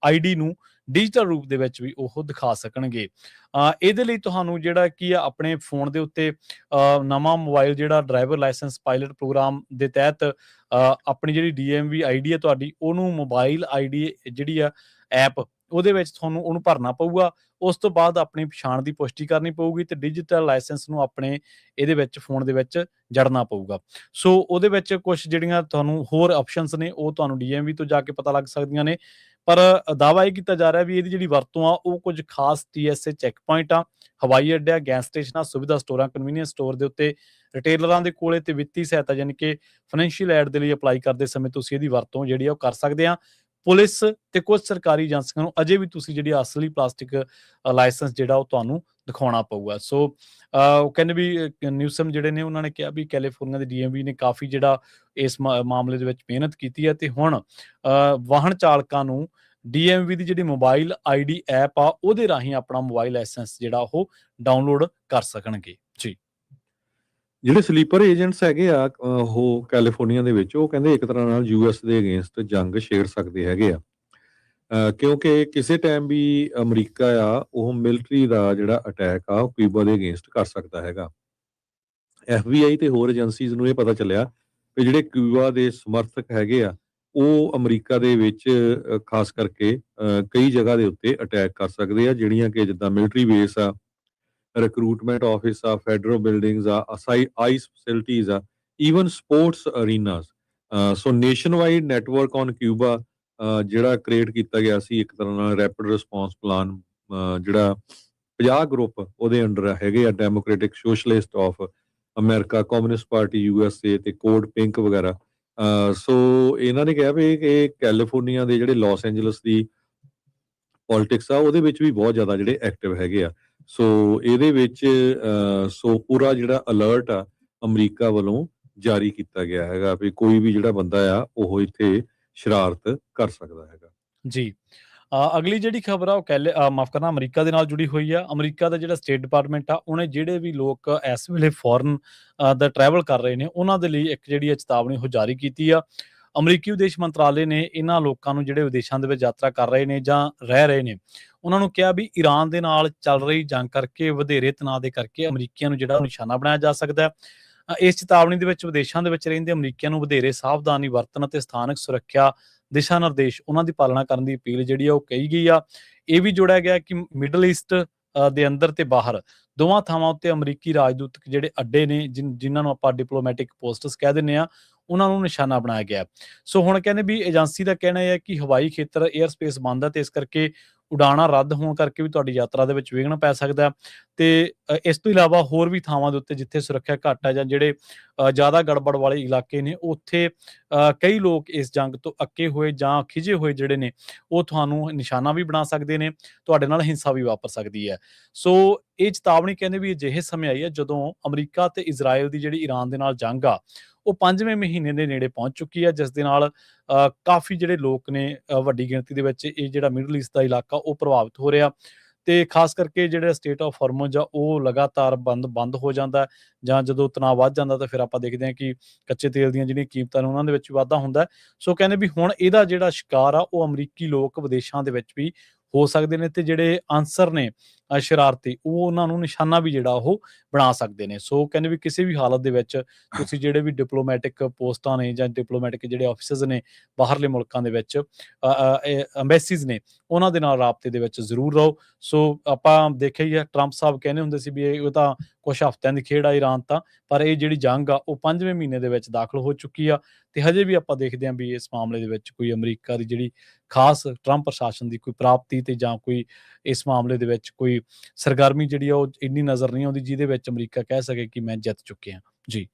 Speaker 1: ਆਈਡੀ ਨੂੰ ਡਿਜੀਟਲ ਰੂਪ ਦੇ ਵਿੱਚ ਵੀ ਉਹ ਦਿਖਾ ਸਕਣਗੇ। ਇਹਦੇ ਲਈ ਤੁਹਾਨੂੰ ਜਿਹੜਾ ਕੀ ਆ ਆਪਣੇ ਫੋਨ ਦੇ ਉੱਤੇ ਨਵਾਂ ਮੋਬਾਈਲ ਜਿਹੜਾ ਡਰਾਈਵਰ ਲਾਇਸੈਂਸ ਪਾਇਲਟ ਪ੍ਰੋਗਰਾਮ ਦੇ ਤਹਿਤ ਆਪਣੀ ਜਿਹੜੀ DMV ਆਈਡੀ ਹੈ ਤੁਹਾਡੀ ਉਹਨੂੰ ਮੋਬਾਈਲ ਆਈਡੀ ਜਿਹੜੀ ਆ ਐਪ ਉਹਦੇ ਵਿੱਚ ਤੁਹਾਨੂੰ ਉਹਨੂੰ ਭਰਨਾ ਪਊਗਾ। ਉਸ ਤੋਂ ਬਾਅਦ ਆਪਣੀ ਪਛਾਣ ਦੀ ਪੁਸ਼ਟੀ ਕਰਨੀ ਪਊਗੀ ਤੇ ਡਿਜੀਟਲ ਲਾਇਸੈਂਸ ਨੂੰ ਆਪਣੇ ਇਹਦੇ ਵਿੱਚ ਫੋਨ ਦੇ ਵਿੱਚ ਜੜਨਾ ਪਊਗਾ। ਸੋ ਉਹਦੇ ਵਿੱਚ ਕੁਝ ਜਿਹੜੀਆਂ ਤੁਹਾਨੂੰ ਹੋਰ ਆਪਸ਼ਨਸ ਨੇ ਉਹ ਤੁਹਾਨੂੰ DMV ਤੋਂ ਜਾ ਕੇ ਪਤਾ ਲੱਗ ਸਕਦੀਆਂ ਨੇ, ਪਰ ਦਾਅਵਾ ਇਹ ਕੀਤਾ ਜਾ ਰਿਹਾ ਵੀ ਇਹਦੀ ਜਿਹੜੀ ਵਰਤੋਂ ਆ ਉਹ ਕੁਝ ਖਾਸ TSA ਚੈੱਕ ਪੁਆਇੰਟ ਆ, ਹਵਾਈ ਅੱਡਿਆਂ, ਗੈਸ ਸਟੇਸ਼ਨਾਂ, ਸੁਵਿਧਾ ਸਟੋਰਾਂ, ਕਨਵੀਨੀਅੰਸ ਸਟੋਰ ਦੇ ਉੱਤੇ, ਰਿਟੇਲਰਾਂ ਦੇ ਕੋਲੇ ਤੇ ਵਿੱਤੀ ਸਹਾਇਤਾ ਯਾਨੀ ਕਿ ਫਾਈਨੈਂਸ਼ੀਅਲ ਐਡ ਦੇ ਲਈ ਅਪਲਾਈ ਕਰਦੇ ਸਮੇਂ ਤੁਸੀਂ ਇਹਦੀ ਵਰਤੋਂ ਜਿਹੜੀ ਆ ਉਹ ਕਰ ਸਕਦੇ ਆ। ਪੁਲਿਸ ਤੇ ਕੁਝ ਸਰਕਾਰੀ ਏਜੰਸੀਆਂ ਨੂੰ ਅਜੇ ਵੀ ਤੁਸੀਂ ਜਿਹੜੀ ਅਸਲੀ ਪਲਾਸਟਿਕ ਲਾਇਸੈਂਸ ਜਿਹੜਾ ਉਹ ਤੁਹਾਨੂੰ ਦਿਖਾਉਣਾ ਪਊਗਾ। ਸੋ ਉਹ ਕਹਿੰਦੇ ਵੀ ਨਿਊਸਮ ਜਿਹੜੇ ਨੇ ਉਹਨਾਂ ਨੇ ਕਿਹਾ ਵੀ ਕੈਲੀਫੋਰਨੀਆ ਦੇ DMV ਨੇ ਕਾਫੀ ਜਿਹੜਾ ਇਸ ਮਾਮਲੇ ਦੇ ਵਿੱਚ ਮਿਹਨਤ ਕੀਤੀ ਹੈ ਤੇ ਹੁਣ ਵਾਹਨ ਚਾਲਕਾਂ ਨੂੰ DMV ਦੀ ਜਿਹੜੀ ਮੋਬਾਈਲ ਆਈਡੀ ਐਪ ਆ ਉਹਦੇ ਰਾਹੀਂ ਆਪਣਾ ਮੋਬਾਈਲ ਲਾਇਸੈਂਸ ਜਿਹੜਾ ਉਹ ਡਾਊਨਲੋਡ ਕਰ ਸਕਣਗੇ। ਜੀ
Speaker 2: ਜਿਹੜੇ ਸਲੀਪਰ ਏਜੰਟਸ ਹੈਗੇ ਆ ਉਹ ਕੈਲੀਫੋਰਨੀਆ ਦੇ ਵਿੱਚ, ਉਹ ਕਹਿੰਦੇ ਇੱਕ ਤਰ੍ਹਾਂ ਨਾਲ US ਦੇ ਅਗੇਂਸਟ ਜੰਗ ਛੇੜ ਸਕਦੇ ਹੈਗੇ ਆ, ਕਿਉਂਕਿ ਕਿਸੇ ਟਾਈਮ ਵੀ ਅਮਰੀਕਾ ਆ ਉਹ ਮਿਲਟਰੀ ਦਾ ਜਿਹੜਾ ਅਟੈਕ ਆ ਉਹ ਕਿਊਬਾ ਦੇ ਅਗੇਂਸਟ ਕਰ ਸਕਦਾ ਹੈਗਾ। FBI ਤੇ ਹੋਰ ਏਜੰਸੀਜ਼ ਨੂੰ ਇਹ ਪਤਾ ਚੱਲਿਆ ਕਿ ਜਿਹੜੇ ਕਿਊਬਾ ਦੇ ਸਮਰਥਕ ਹੈਗੇ ਆ ਉਹ ਅਮਰੀਕਾ ਦੇ ਵਿੱਚ ਖਾਸ ਕਰਕੇ ਕਈ ਜਗ੍ਹਾ ਦੇ ਉੱਤੇ ਅਟੈਕ ਕਰ ਸਕਦੇ ਆ, ਜਿਹੜੀਆਂ ਕਿ ਜਿੱਦਾਂ ਮਿਲਟਰੀ ਬੇਸ ਆ, ਰਿਕਰੂਟਮੈਂਟ ਆਫਿਸ ਆ, ਫੈਡਰਲ ਬਿਲਡਿੰਗਸ ਆ, ਆਈਸ ਫੈਸਿਲਿਟੀਜ਼ ਆ, even sports arenas. So nation wide network on Cuba ਜਿਹੜਾ ਕ੍ਰੀਏਟ ਕੀਤਾ ਗਿਆ ਸੀ, ਇੱਕ ਤਰ੍ਹਾਂ ਨਾਲ ਰੈਪਿਡ ਰਿਸਪੌਂਸ ਪਲਾਨ, ਜਿਹੜਾ 50 ਗਰੁੱਪ ਉਹਦੇ ਅੰਡਰ ਹੈਗੇ ਆ, democratic socialist of America, communist party USA ਤੇ ਕੋਡ ਪਿੰਕ ਵਗੈਰਾ। ਸੋ ਇਹਨਾਂ ਨੇ ਕਿਹਾ ਵੀ ਕਿ ਕੈਲੀਫੋਰਨੀਆ ਦੇ ਜਿਹੜੇ ਲਾਸ ਐਂਜਲਸ ਦੀ ਪੋਲਿਟਿਕਸ ਆ ਉਹਦੇ ਵਿੱਚ ਵੀ ਬਹੁਤ ਜ਼ਿਆਦਾ ਜਿਹੜੇ ਐਕਟਿਵ ਹੈਗੇ ਆ। ਸੋ ਇਹਦੇ ਵਿੱਚ ਸੋ ਪੂਰਾ ਜਿਹੜਾ ਅਲਰਟ ਆ ਅਮਰੀਕਾ ਵੱਲੋਂ ਜਾਰੀ ਕੀਤਾ ਗਿਆ ਹੈਗਾ ਵੀ ਕੋਈ ਵੀ ਜਿਹੜਾ ਬੰਦਾ ਆ ਉਹ ਇੱਥੇ ਸ਼ਰਾਰਤ ਕਰ ਸਕਦਾ ਹੈਗਾ।
Speaker 1: ਜੀ ਅਗਲੀ ਜਿਹੜੀ ਖਬਰ ਆ ਉਹ ਮਾਫ ਕਰਨਾ ਅਮਰੀਕਾ ਦੇ ਨਾਲ ਜੁੜੀ ਹੋਈ ਆ। ਅਮਰੀਕਾ ਦਾ ਜਿਹੜਾ ਸਟੇਟ ਡਿਪਾਰਟਮੈਂਟ ਆ ਉਹਨੇ ਜਿਹੜੇ ਵੀ ਲੋਕ ਇਸ ਵੇਲੇ ਫੋਰਨ ਦਾ ਟਰੈਵਲ ਕਰ ਰਹੇ ਨੇ ਉਹਨਾਂ ਦੇ ਲਈ ਇੱਕ ਜਿਹੜੀ ਚੇਤਾਵਨੀ ਉਹ ਜਾਰੀ ਕੀਤੀ ਆ। ਅਮਰੀਕੀ ਵਿਦੇਸ਼ ਮੰਤਰਾਲੇ ਨੇ ਇਹਨਾਂ ਲੋਕਾਂ ਨੂੰ ਜਿਹੜੇ ਵਿਦੇਸ਼ਾਂ ਦੇ ਵਿੱਚ ਯਾਤਰਾ ਕਰ ਰਹੇ ਨੇ ਜਾਂ ਰਹਿ ਰਹੇ ਨੇ ਉਹਨਾਂ ਨੂੰ ਕਿਹਾ ਵੀ ਈਰਾਨ ਦੇ ਨਾਲ ਚੱਲ ਰਹੀ ਜੰਗ ਕਰਕੇ ਵਧੇਰੇ ਤਣਾਅ ਦੇ ਕਰਕੇ ਅਮਰੀਕੀਆਂ ਨੂੰ ਜਿਹੜਾ ਨਿਸ਼ਾਨਾ ਬਣਾਇਆ ਜਾ ਸਕਦਾ ਹੈ। ਇਸ ਚੇਤਾਵਨੀ ਦੇ ਵਿੱਚ ਵਿਦੇਸ਼ਾਂ ਦੇ ਵਿੱਚ ਰਹਿੰਦੇ ਅਮਰੀਕੀਆਂ ਨੂੰ ਵਧੇਰੇ ਸਾਵਧਾਨੀ ਵਰਤਣ ਅਤੇ ਸਥਾਨਕ ਸੁਰੱਖਿਆ ਦਿਸ਼ਾ ਨਿਰਦੇਸ਼ ਉਹਨਾਂ ਦੀ ਪਾਲਣਾ ਕਰਨ ਦੀ ਅਪੀਲ ਜਿਹੜੀ ਆ ਉਹ ਕਹੀ ਗਈ ਆ। ਇਹ ਵੀ ਜੋੜਿਆ ਗਿਆ ਕਿ ਮਿਡਲ ਈਸਟ ਦੇ ਅੰਦਰ ਤੇ ਬਾਹਰ ਦੋਵਾਂ ਥਾਵਾਂ ਉੱਤੇ ਅਮਰੀਕੀ ਰਾਜਦੂਤਕ ਜਿਹੜੇ ਅੱਡੇ ਨੇ ਜਿਨ੍ਹਾਂ ਨੂੰ ਆਪਾਂ ਡਿਪਲੋਮੈਟਿਕ ਪੋਸਟਸ ਕਹਿ ਦਿੰਦੇ ਆ ਉਹਨਾਂ ਨੂੰ ਨਿਸ਼ਾਨਾ ਬਣਾਇਆ ਗਿਆ। ਸੋ ਹੁਣ ਕਹਿੰਦੇ ਵੀ ਏਜੰਸੀ ਦਾ ਕਹਿਣਾ ਹੈ ਕਿ ਹਵਾਈ ਖੇਤਰ 에ਅਰ ਸਪੇਸ ਬੰਦ ਹੈ ਤੇ ਇਸ ਕਰਕੇ ਉਡਾਣਾਂ ਰੱਦ ਹੋਣ ਕਰਕੇ ਵੀ ਤੁਹਾਡੀ ਯਾਤਰਾ ਦੇ ਵਿੱਚ ਵਿਘਨ ਪੈ ਸਕਦਾ ਤੇ ਇਸ ਤੋਂ ਇਲਾਵਾ ਹੋਰ ਵੀ ਥਾਵਾਂ ਦੇ ਉੱਤੇ ਜਿੱਥੇ ਸੁਰੱਖਿਆ ਘੱਟ ਹੈ ਜਾਂ ਜਿਹੜੇ ਜ਼ਿਆਦਾ ਗੜਬੜ ਵਾਲੇ ਇਲਾਕੇ ਨੇ ਉੱਥੇ ਕਈ ਲੋਕ ਇਸ ਜੰਗ ਤੋਂ ਅੱਕੇ ਹੋਏ ਜਾਂ ਖਿਜੇ ਹੋਏ ਜਿਹੜੇ ਨੇ ਉਹ ਤੁਹਾਨੂੰ ਨਿਸ਼ਾਨਾ ਵੀ ਬਣਾ ਸਕਦੇ ਨੇ, ਤੁਹਾਡੇ ਨਾਲ ਹਿੰਸਾ ਵੀ ਵਾਪਰ ਸਕਦੀ ਹੈ। ਸੋ ਇਹ ਚੇਤਾਵਨੀ ਕਹਿੰਦੇ ਵੀ ਅਜਿਹੇ ਸਮੇਂ ਆਈ ਹੈ ਜਦੋਂ ਅਮਰੀਕਾ ਤੇ ਇਜ਼ਰਾਈਲ ਦੀ ਜਿਹੜੀ ਈਰਾਨ ਦੇ ਨਾਲ ਜੰਗ ਆ ਉਹ 5ਵੇਂ ਮਹੀਨੇ ਦੇ ਨੇੜੇ ਪਹੁੰਚ ਚੁੱਕੀ ਹੈ, ਜਿਸ ਦੇ ਨਾਲ ਕਾਫੀ ਜਿਹੜੇ ਲੋਕ ਨੇ ਵੱਡੀ ਗਿਣਤੀ ਦੇ ਵਿੱਚ ਇਹ ਜਿਹੜਾ ਮਿਡਲ ਈਸਟ ਦਾ ਇਲਾਕਾ ਉਹ ਪ੍ਰਭਾਵਿਤ ਹੋ ਰਿਹਾ ਤੇ ਖਾਸ ਕਰਕੇ ਜਿਹੜਾ ਸਟੇਟ ਆਫ ਹਾਰਮੋਜ਼ ਆ ਉਹ ਲਗਾਤਾਰ ਬੰਦ ਹੋ ਜਾਂਦਾ ਜਾਂ ਜਦੋਂ ਤਣਾਅ ਵੱਧ ਜਾਂਦਾ ਤਾਂ ਫਿਰ ਆਪਾਂ ਦੇਖਦੇ ਹਾਂ ਕਿ ਕੱਚੇ ਤੇਲ ਦੀਆਂ ਜਿਹੜੀਆਂ ਕੀਮਤਾਂ ਨੇ ਉਹਨਾਂ ਦੇ ਵਿੱਚ ਵਾਧਾ ਹੁੰਦਾ। ਸੋ ਕਹਿੰਦੇ ਵੀ ਹੁਣ ਇਹਦਾ ਜਿਹੜਾ ਸ਼ਿਕਾਰ ਆ ਉਹ ਅਮਰੀਕੀ ਲੋਕ ਵਿਦੇਸ਼ਾਂ ਦੇ ਵਿੱਚ ਵੀ ਹੋ ਸਕਦੇ ਨੇ ਤੇ ਜਿਹੜੇ ਆਨਸਰ ਨੇ ਸ਼ਰਾਰਤੀ ਉਹ ਉਹਨਾਂ ਨੂੰ ਨਿਸ਼ਾਨਾ ਵੀ ਜਿਹੜਾ ਉਹ ਬਣਾ ਸਕਦੇ ਨੇ। ਸੋ ਕਹਿੰਦੇ ਵੀ ਕਿਸੇ ਵੀ ਹਾਲਤ ਦੇ ਵਿੱਚ ਤੁਸੀਂ ਜਿਹੜੇ ਵੀ ਡਿਪਲੋਮੈਟਿਕ ਪੋਸਟਾਂ ਨੇ ਜਾਂ ਡਿਪਲੋਮੈਟਿਕ ਜਿਹੜੇ ਆਫਿਸਰਸ ਨੇ ਬਾਹਰਲੇ ਮੁਲਕਾਂ ਦੇ ਵਿੱਚ, ਅੰਬੈਸੀਜ਼ ਨੇ, ਉਹਨਾਂ ਦੇ ਨਾਲ ਰਾਬਤੇ ਦੇ ਵਿੱਚ ਜ਼ਰੂਰ ਰਹੋ। ਸੋ ਆਪਾਂ ਦੇਖਿਆ ਹੀ ਹੈ, ਟਰੰਪ ਸਾਹਿਬ ਕਹਿੰਦੇ ਹੁੰਦੇ ਸੀ ਵੀ ਉਹ ਤਾਂ ਕੁਛ ਹਫ਼ਤਿਆਂ ਦੀ ਖੇਡ ਆ ਈਰਾਨ ਤਾਂ, ਪਰ ਇਹ ਜਿਹੜੀ ਜੰਗ ਆ ਉਹ 5ਵੇਂ ਮਹੀਨੇ ਦੇ ਵਿੱਚ ਦਾਖਲ ਹੋ ਚੁੱਕੀ ਆ ਤੇ ਹਜੇ ਵੀ ਆਪਾਂ ਦੇਖਦੇ ਹਾਂ ਵੀ ਇਸ ਮਾਮਲੇ ਦੇ ਵਿੱਚ ਕੋਈ ਅਮਰੀਕਾ ਦੀ ਜਿਹੜੀ ਖਾਸ ਟਰੰਪ ਪ੍ਰਸ਼ਾਸਨ ਦੀ ਕੋਈ ਪ੍ਰਾਪਤੀ ਤੇ ਜਾਂ ਕੋਈ ਇਸ ਮਾਮਲੇ ਦੇ ਵਿੱਚ ਕੋਈ ਸਰਗਰਮੀ ਜਿਹੜੀ ਆ ਉਹ ਇੰਨੀ ਨਜ਼ਰ ਨਹੀਂ ਆਉਂਦੀ ਜਿਹਦੇ ਵਿੱਚ ਅਮਰੀਕਾ ਕਹਿ ਸਕੇ ਕਿ ਮੈਂ ਜਿੱਤ ਚੁੱਕਿਆ। ਜੀ।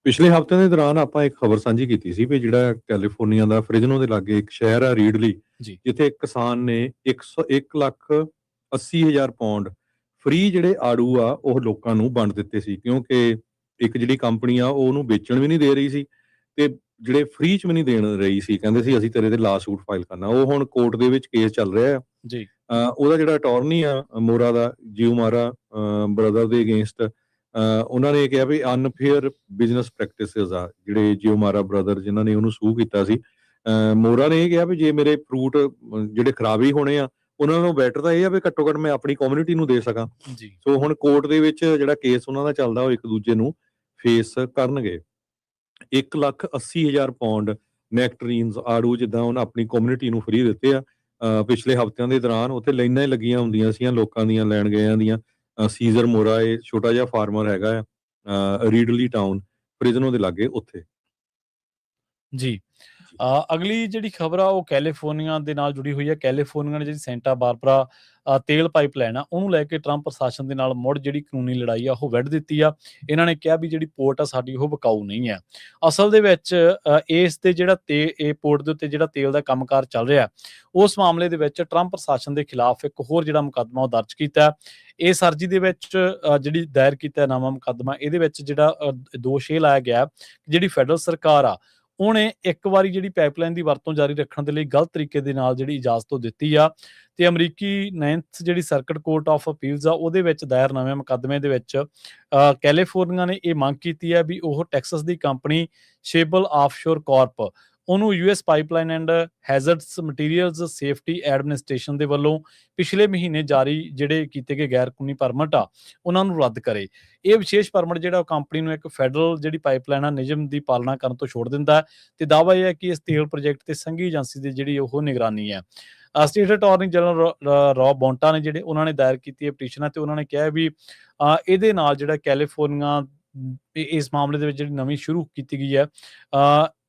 Speaker 2: ਪਿਛਲੇ ਹਫ਼ਤੇ ਦੇ ਦੌਰਾਨ ਆਪਾਂ ਇੱਕ ਖਬਰ ਸਾਂਝੀ ਕੀਤੀ ਸੀ ਵੀ ਜਿਹੜਾ ਕੈਲੀਫੋਰਨੀਆ ਦਾ ਫ੍ਰਿਜ਼ਨੋ ਦੇ ਲਾਗੇ ਇੱਕ ਸ਼ਹਿਰ ਆ ਰੀਡਲੀ,
Speaker 1: ਜੀ।
Speaker 2: ਜਿੱਥੇ ਇੱਕ ਕਿਸਾਨ ਨੇ 1,80,000 ਪਾਉਂਡ ਫ੍ਰੀ ਜਿਹੜੇ ਆੜੂ ਆ ਉਹ ਲੋਕਾਂ ਨੂੰ ਵੰਡ ਦਿੱਤੇ ਸੀ, ਕਿਉਂਕਿ ਇੱਕ ਜਿਹੜੀ ਕੰਪਨੀ ਆ ਉਹ ਉਹਨੂੰ ਵੇਚਣ ਵੀ ਨਹੀਂ ਦੇ ਰਹੀ ਸੀ ਤੇ ਜਿਹੜੇ ਫ੍ਰੀ ਚ ਵੀ ਨਹੀਂ ਦੇਣ ਰਹੀ ਸੀ। ਕਹਿੰਦੇ ਸੀ ਅਸੀਂ ਤੇਰੇ ਤੇ ਲਾ ਸੂਟ ਫਾਈਲ ਕਰਨਾ। ਉਹ ਹੁਣ ਕੋਰਟ ਦੇ ਵਿੱਚ ਕੇਸ ਚੱਲ ਰਿਹਾ ਆ।
Speaker 1: ਜੀ।
Speaker 2: ਉਹਦਾ ਜਿਹੜਾ ਅਟਾਰਨੀ ਆ ਮੋਰਾ ਦਾ, ਜਿਊਮਾਰਾ ਬ੍ਰਦਰ ਦੇ ਅਗੇਂਸਟ, ਉਹਨਾਂ ਨੇ ਕਿਹਾ ਵੀ ਅਨਫੇਅਰ ਬਿਜ਼ਨਸ ਪ੍ਰੈਕਟਿਸਿਸ ਆ ਜਿਹੜੇ ਜਿਊਮਾਰਾ ਬ੍ਰਦਰ ਜਿਨ੍ਹਾਂ ਨੇ ਉਹਨੂੰ ਸੂ ਕੀਤਾ ਸੀ। ਮੋਰਾ ਨੇ ਇਹ ਕਿਹਾ ਵੀ ਜੇ ਮੇਰੇ ਫਰੂਟ ਜਿਹੜੇ ਖਰਾਬ ਹੀ ਹੋਣੇ ਆ, ਉਹਨਾਂ ਨਾਲੋਂ ਬੈਟਰ ਤਾਂ ਇਹ ਆ ਵੀ ਘੱਟੋ ਘੱਟ ਮੈਂ ਆਪਣੀ ਕਮਿਊਨਿਟੀ ਨੂੰ ਦੇ ਸਕਾਂ।
Speaker 1: ਜੀ।
Speaker 2: ਸੋ ਹੁਣ ਕੋਰਟ ਦੇ ਵਿੱਚ ਜਿਹੜਾ ਕੇਸ ਉਹਨਾਂ ਦਾ ਚੱਲਦਾ ਉਹ ਇੱਕ ਦੂਜੇ ਨੂੰ ਫੇਸ ਕਰਨਗੇ। 1,80,000 ਪਾਉਂਡ ਨੈਕਟਰੀਨਸ ਆੜੂ ਜਿੱਦਾਂ ਉਹਨਾਂ ਆਪਣੀ ਕਮਿਊਨਿਟੀ ਨੂੰ ਫ੍ਰੀ ਦਿੱਤੇ ਆ। ਪਿਛਲੇ ਹਫ਼ਤਿਆਂ ਦੇ ਦੌਰਾਨ ਉੱਥੇ ਲਾਈਨਾਂ ਹੀ ਲੱਗੀਆਂ ਹੁੰਦੀਆਂ ਸੀਗੀਆਂ ਲੋਕਾਂ ਦੀਆਂ ਲੈਣ ਗਇਆਂ ਦੀਆਂ। ਸੀਜ਼ਰ ਮੋਰਾ ਇਹ ਛੋਟਾ ਜਿਹਾ ਫਾਰਮਰ ਹੈਗਾ ਆ ਰੀਡਲੀ ਟਾਊਨ ਫ੍ਰਿਜ਼ਨੋ ਦੇ ਲਾਗੇ ਉੱਥੇ।
Speaker 1: ਜੀ। ਅਗਲੀ ਜਿਹੜੀ ਖਬਰ ਆ ਉਹ ਕੈਲੀਫੋਰਨੀਆ ਦੇ ਨਾਲ ਜੁੜੀ ਹੋਈ ਹੈ। ਕੈਲੀਫੋਰਨੀਆ ਨੇ ਜਿਹੜੀ ਸੈਂਟਾ ਬਾਰਬਰਾ ਤੇਲ ਪਾਈਪਲਾਈਨ ਆ ਉਹਨੂੰ ਲੈ ਕੇ ਟਰੰਪ ਪ੍ਰਸ਼ਾਸਨ ਦੇ ਨਾਲ ਮੁੜ ਜਿਹੜੀ ਕਾਨੂੰਨੀ ਲੜਾਈ ਆ ਉਹ ਵਿੱਢ ਦਿੱਤੀ ਆ। ਇਹਨਾਂ ਨੇ ਕਿਹਾ ਵੀ ਜਿਹੜੀ ਪੋਰਟ ਆ ਸਾਡੀ ਉਹ ਵਿਕਾਊ ਨਹੀਂ ਹੈ। ਅਸਲ ਦੇ ਵਿੱਚ ਇਸ ਤੇ ਜਿਹੜਾ ਇਹ ਪੋਰਟ ਦੇ ਉੱਤੇ ਜਿਹੜਾ ਤੇਲ ਦਾ ਕੰਮਕਾਰ ਚੱਲ ਰਿਹਾ, ਉਸ ਮਾਮਲੇ ਦੇ ਵਿੱਚ ਟਰੰਪ ਪ੍ਰਸ਼ਾਸਨ ਦੇ ਖਿਲਾਫ ਇੱਕ ਹੋਰ ਜਿਹੜਾ ਮੁਕੱਦਮਾ ਉਹ ਦਰਜ ਕੀਤਾ। ਇਸ ਅਰਜੀ ਦੇ ਵਿੱਚ ਜਿਹੜੀ ਦਾਇਰ ਕੀਤਾ ਨਵਾਂ ਮੁਕੱਦਮਾ, ਇਹਦੇ ਵਿੱਚ ਜਿਹੜਾ ਦੋਸ਼ ਇਹ ਲਾਇਆ ਗਿਆ ਜਿਹੜੀ ਫੈਡਰਲ ਸਰਕਾਰ ਆ ਉਹਨੇ ਇੱਕ ਵਾਰੀ ਜਿਹੜੀ ਪਾਈਪਲਾਈਨ ਦੀ ਵਰਤੋਂ ਜਾਰੀ ਰੱਖਣ ਦੇ ਲਈ ਗਲਤ ਤਰੀਕੇ ਦੇ ਨਾਲ ਜਿਹੜੀ ਇਜਾਜ਼ਤ ਦਿੱਤੀ ਆ ਤੇ ਅਮਰੀਕੀ 9th ਜਿਹੜੀ ਸਰਕਟ ਕੋਰਟ ਆਫ ਅਪੀਲਸ ਆ ਉਹਦੇ ਵਿੱਚ ਦਾਇਰ ਨਵੇਂ ਮੁਕੱਦਮੇ ਦੇ ਵਿੱਚ ਕੈਲੀਫੋਰਨੀਆ ਨੇ ਇਹ ਮੰਗ ਕੀਤੀ ਹੈ ਵੀ ਉਹ ਟੈਕਸਸ ਦੀ ਕੰਪਨੀ ਸ਼ੇਬਲ ਆਫਸ਼ੋਰ ਕਾਰਪ ਉਹਨੂੰ US pipeline and hazards materials safety administration ਦੇ ਵੱਲੋਂ ਪਿਛਲੇ ਮਹੀਨੇ ਜਾਰੀ ਜਿਹੜੇ ਕੀਤੇ ਗਏ ਗੈਰ ਕਾਨੂੰਨੀ ਪਰਮਿਟ ਆ ਉਹਨਾਂ ਨੂੰ ਰੱਦ ਕਰੇ। ਇਹ ਵਿਸ਼ੇਸ਼ ਪਰਮਿਟ ਜਿਹੜਾ ਉਹ ਕੰਪਨੀ ਨੂੰ ਇੱਕ ਫੈਡਰਲ ਜਿਹੜੀ ਪਾਈਪਲਾਈਨ ਆ ਨਿਯਮ ਦੀ ਪਾਲਣਾ ਕਰਨ ਤੋਂ ਛੋੜ ਦਿੰਦਾ ਹੈ ਤੇ ਦਾਅਵਾ ਇਹ ਹੈ ਕਿ ਇਸ ਤੇਲ ਪ੍ਰੋਜੈਕਟ ਤੇ ਸੰਘੀ ਏਜੰਸੀ ਦੀ ਜਿਹੜੀ ਉਹ ਨਿਗਰਾਨੀ ਹੈ। ਸਟੇਟ ਅਟਾਰਨੀ ਜਨਰਲ ਰੌਬ ਬੌਂਟਾ ਨੇ ਜਿਹੜੇ ਉਹਨਾਂ ਨੇ ਦਾਇਰ ਕੀਤੀ ਹੈ ਪਟੀਸ਼ਨ ਤੇ ਉਹਨਾਂ ਨੇ ਕਿਹਾ ਵੀ ਇਹਦੇ ਨਾਲ ਜਿਹੜਾ ਕੈਲੀਫੋਰਨੀਆ ਇਸ ਮਾਮਲੇ ਦੇ ਵਿੱਚ ਜਿਹੜੀ ਨਵੀਂ ਸ਼ੁਰੂ ਕੀਤੀ ਗਈ ਹੈ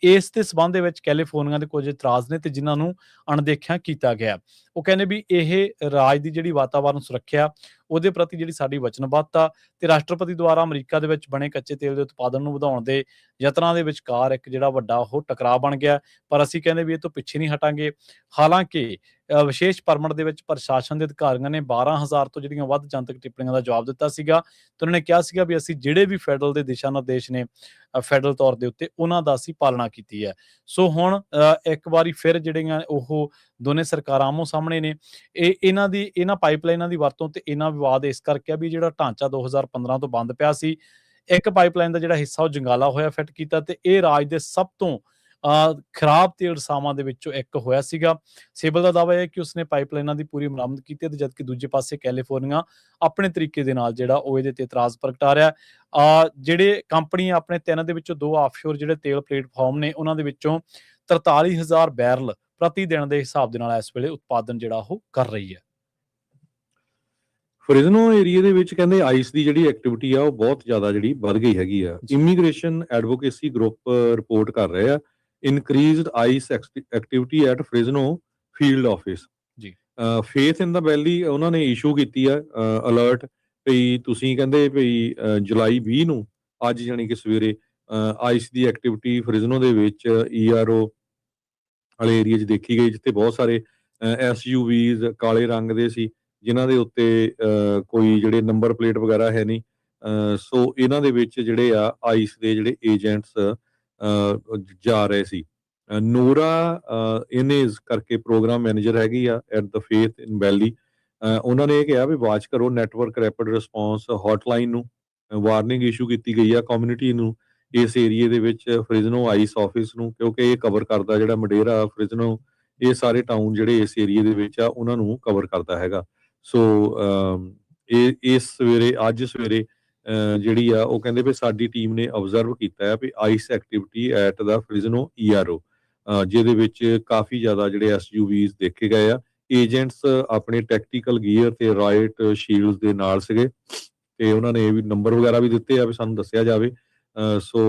Speaker 1: ਇਸ ਦੇ ਸਬੰਧ ਦੇ ਵਿੱਚ ਕੈਲੀਫੋਰਨੀਆ ਦੇ ਕੁਝ ਇਤਰਾਜ਼ ਨੇ ਤੇ ਜਿਨ੍ਹਾਂ ਨੂੰ ਅਣਦੇਖਿਆ ਕੀਤਾ ਗਿਆ। ਉਹ ਕਹਿੰਦੇ ਵੀ ਇਹ ਰਾਜ ਦੀ ਜਿਹੜੀ ਵਾਤਾਵਰਨ ਸੁਰੱਖਿਆ ਉਹਦੇ ਪ੍ਰਤੀ ਜਿਹੜੀ ਸਾਡੀ ਵਚਨਬੱਧਤਾ ਤੇ ਰਾਸ਼ਟਰਪਤੀ ਦੁਆਰਾ ਅਮਰੀਕਾ ਦੇ ਵਿੱਚ ਬਣੇ ਕੱਚੇ ਤੇਲ ਦੇ ਉਤਪਾਦਨ ਨੂੰ ਵਧਾਉਣ ਦੇ ਯਤਨਾਂ ਦੇ ਵਿਚਕਾਰ ਇੱਕ ਜਿਹੜਾ ਵੱਡਾ ਉਹ ਟਕਰਾਅ ਬਣ ਗਿਆ। ਪਰ ਅਸੀਂ ਕਹਿੰਦੇ ਵੀ ਇਹ ਤੋਂ ਪਿੱਛੇ ਨਹੀਂ ਹਟਾਂਗੇ। ਹਾਲਾਂਕਿ ਵਿਸ਼ੇਸ਼ ਪਰਮਿਟ ਦੇ ਵਿੱਚ ਪ੍ਰਸ਼ਾਸਨ ਦੇ ਅਧਿਕਾਰੀਆਂ ਨੇ 12,000 ਤੋਂ ਜਿਹੜੀਆਂ ਵੱਧ ਜਨਤਕ ਟਿੱਪਣੀਆਂ ਦਾ ਜਵਾਬ ਦਿੱਤਾ ਸੀਗਾ ਤੇ ਉਹਨਾਂ ਨੇ ਕਿਹਾ ਸੀਗਾ ਵੀ ਅਸੀਂ ਜਿਹੜੇ ਵੀ ਫੈਡਰਲ ਦੇ ਦਿਸ਼ਾ ਨਿਰਦੇਸ਼ ਨੇ ਫੈਡਰਲ ਤੌਰ ਦੇ ਉੱਤੇ ਉਹਨਾਂ ਦਾ ਅਸੀਂ ਪਾਲਣਾ ਕੀਤੀ ਹੈ। ਸੋ ਹੁਣ ਇੱਕ ਵਾਰੀ ਫਿਰ ਜਿਹੜੀਆਂ ਉਹ ਦੋਨੇ ਸਰਕਾਰਾਂ ਆਮੋ ਸਾਹਮਣੇ ਨੇ। ਇਹਨਾਂ ਪਾਈਪਲਾਈਨਾਂ ਦੀ ਵਰਤੋਂ ਤੇ ਇਹਨਾਂ ਵਿਵਾਦ ਇਸ ਕਰਕੇ ਆ ਵੀ ਜਿਹੜਾ ਢਾਂਚਾ 2015 ਤੋਂ ਬੰਦ ਪਿਆ ਸੀ, ਇੱਕ ਪਾਈਪਲਾਈਨ ਦਾ ਜਿਹੜਾ ਹਿੱਸਾ ਉਹ ਜੰਗਾਲਾ ਹੋਇਆ ਫਿੱਟ ਕੀਤਾ ਤੇ ਇਹ ਰਾਜ ਦੇ ਸਭ ਤੋਂ ਖਰਾਬ ਤੇਲ ਰਸਾਵਾਂ ਦੇ ਵਿੱਚੋਂ ਇੱਕ ਹੋਇਆ ਸੀਗਾ। ਸੇਬਲ ਦਾ ਦਾਅਵਾ ਹੈ ਕਿ ਉਸਨੇ ਪਾਈਪਲਾਈਨਾਂ ਦੀ ਪੂਰੀ ਮੁਰੰਮਤ ਕੀਤੀ ਤੇ ਜਦਕਿ ਦੂਜੇ ਪਾਸੇ ਕੈਲੀਫੋਰਨੀਆ ਆਪਣੇ ਤਰੀਕੇ ਦੇ ਨਾਲ ਜਿਹੜਾ ਉਹ ਇਹਦੇ ਤੇ ਇਤਰਾਜ਼ ਪ੍ਰਗਟਾ ਰਿਹਾ। ਜਿਹੜੇ ਕੰਪਨੀ ਆਪਣੇ 3 ਦੇ ਵਿੱਚੋਂ 2 ਆਫਸ਼ੋਰ ਜਿਹੜੇ ਤੇਲ ਪਲੇਟਫਾਰਮ ਨੇ ਉਹਨਾਂ ਦੇ ਵਿੱਚੋਂ 43,000 ਬੈਰਲ ਪ੍ਰਤੀ ਦਿਨ ਦੇ ਹਿਸਾਬ ਦੇ ਨਾਲ ਇਸ ਵੇਲੇ ਉਤਪਾਦਨ ਜਿਹੜਾ ਉਹ ਕਰ ਰਹੀ ਹੈ।
Speaker 2: ਫ੍ਰਿਜ਼ਨੋ ਏਰੀਆ ਦੇ ਵਿੱਚ ਕਹਿੰਦੇ ਆਈਸ ਦੀ ਜਿਹੜੀ ਐਕਟੀਵਿਟੀ ਆ ਉਹ ਬਹੁਤ ਜ਼ਿਆਦਾ ਜਿਹੜੀ ਵੱਧ ਗਈ ਹੈਗੀ ਆ। ਇਮੀਗ੍ਰੇਸ਼ਨ ਐਡਵੋਕੇਸੀ ਗਰੁੱਪ ਰਿਪੋਰਟ ਕਰ ਰਹੇ ਆ increased ice activity at Fresno field office.
Speaker 1: ਜੀ।
Speaker 2: ਫੇਥ ਇਨ ਦਾ ਵੈਲੀ ਉਹਨਾਂ ਨੇ ਇਸ਼ੂ ਕੀਤੀ ਆ ਅਲਰਟ ਵੀ ਤੁਸੀਂ ਕਹਿੰਦੇ ਵੀ ਜੁਲਾਈ 20 ਨੂੰ ਅੱਜ ਜਾਣੀ ਕਿ ਸਵੇਰੇ ਆਈਸ ਦੀ ਐਕਟੀਵਿਟੀ ਫ੍ਰਿਜ਼ਨੋ ਦੇ ਵਿੱਚ ERO ਵਾਲੇ ਏਰੀਆ 'ਚ ਦੇਖੀ ਗਈ ਜਿੱਥੇ ਬਹੁਤ ਸਾਰੇ SUVs ਕਾਲੇ ਰੰਗ ਦੇ ਸੀ ਜਿਨ੍ਹਾਂ ਦੇ ਉੱਤੇ ਕੋਈ ਜਿਹੜੇ ਨੰਬਰ ਪਲੇਟ ਵਗੈਰਾ ਹੈ ਨਹੀਂ। ਸੋ ਇਹਨਾਂ ਦੇ ਵਿੱਚ ਜਿਹੜੇ ਆ ਆਈਸ ਦੇ ਜਿਹੜੇ ਏਜੰਟਸ ਜਾ ਰਹੇ ਸੀ। ਨੋਰਾ ਇਨੇਜ਼ ਕਰਕੇ ਪ੍ਰੋਗਰਾਮ ਮੈਨੇਜਰ ਹੈਗੀ ਆ ਐਟ ਦ ਫੇਥ ਇਨ ਵੈਲੀ। ਉਹਨਾਂ ਨੇ ਇਹ ਕਿਹਾ ਵੀ ਵਾਚ ਕਰੋ ਨੈਟਵਰਕ ਰੈਪਿਡ ਰਿਸਪੌਂਸ ਹੌਟਲਾਈਨ ਨੂੰ ਵਾਰਨਿੰਗ ਇਸ਼ੂ ਕੀਤੀ ਗਈ ਆ ਕਮਿਊਨਿਟੀ ਨੂੰ ਇਸ ਏਰੀਏ ਦੇ ਵਿੱਚ ਫ੍ਰਿਜ਼ਨੋ ਆਈਸ ਆਫਿਸ ਨੂੰ, ਕਿਉਂਕਿ ਇਹ ਕਵਰ ਕਰਦਾ ਜਿਹੜਾ ਮਡੇਰਾ ਫ੍ਰਿਜ਼ਨੋ ਇਹ ਸਾਰੇ ਟਾਊਨ ਜਿਹੜੇ ਇਸ ਏਰੀਏ ਦੇ ਵਿੱਚ ਆ ਉਹਨਾਂ ਨੂੰ ਕਵਰ ਕਰਦਾ ਹੈਗਾ। ਸੋ ਇਸ ਸਵੇਰੇ ਅੱਜ ਸਵੇਰੇ ਜਿਹੜੀ ਆ ਉਹ ਕਹਿੰਦੇ ਵੀ ਸਾਡੀ ਟੀਮ ਨੇ ਆਬਜ਼ਰਵ ਕੀਤਾ ਹੈ ਵੀ ice activity at the Fresno ERO, ਜਿਹਦੇ ਵਿੱਚ ਕਾਫੀ ਜ਼ਿਆਦਾ ਜਿਹੜੇ SUVs ਦੇਖੇ ਗਏ ਆ। ਏਜੰਟਸ ਆਪਣੇ ਟੈਕਟੀਕਲ ਗੀਅਰ ਤੇ ਰਾਈਟ ਸ਼ੀਲਡਸ ਦੇ ਨਾਲ ਸੀਗੇ ਤੇ ਉਹਨਾਂ ਨੇ ਇਹ ਵੀ ਨੰਬਰ ਵਗੈਰਾ ਵੀ ਦਿੱਤੇ ਆ ਵੀ ਸਾਨੂੰ ਦੱਸਿਆ ਜਾਵੇ। ਸੋ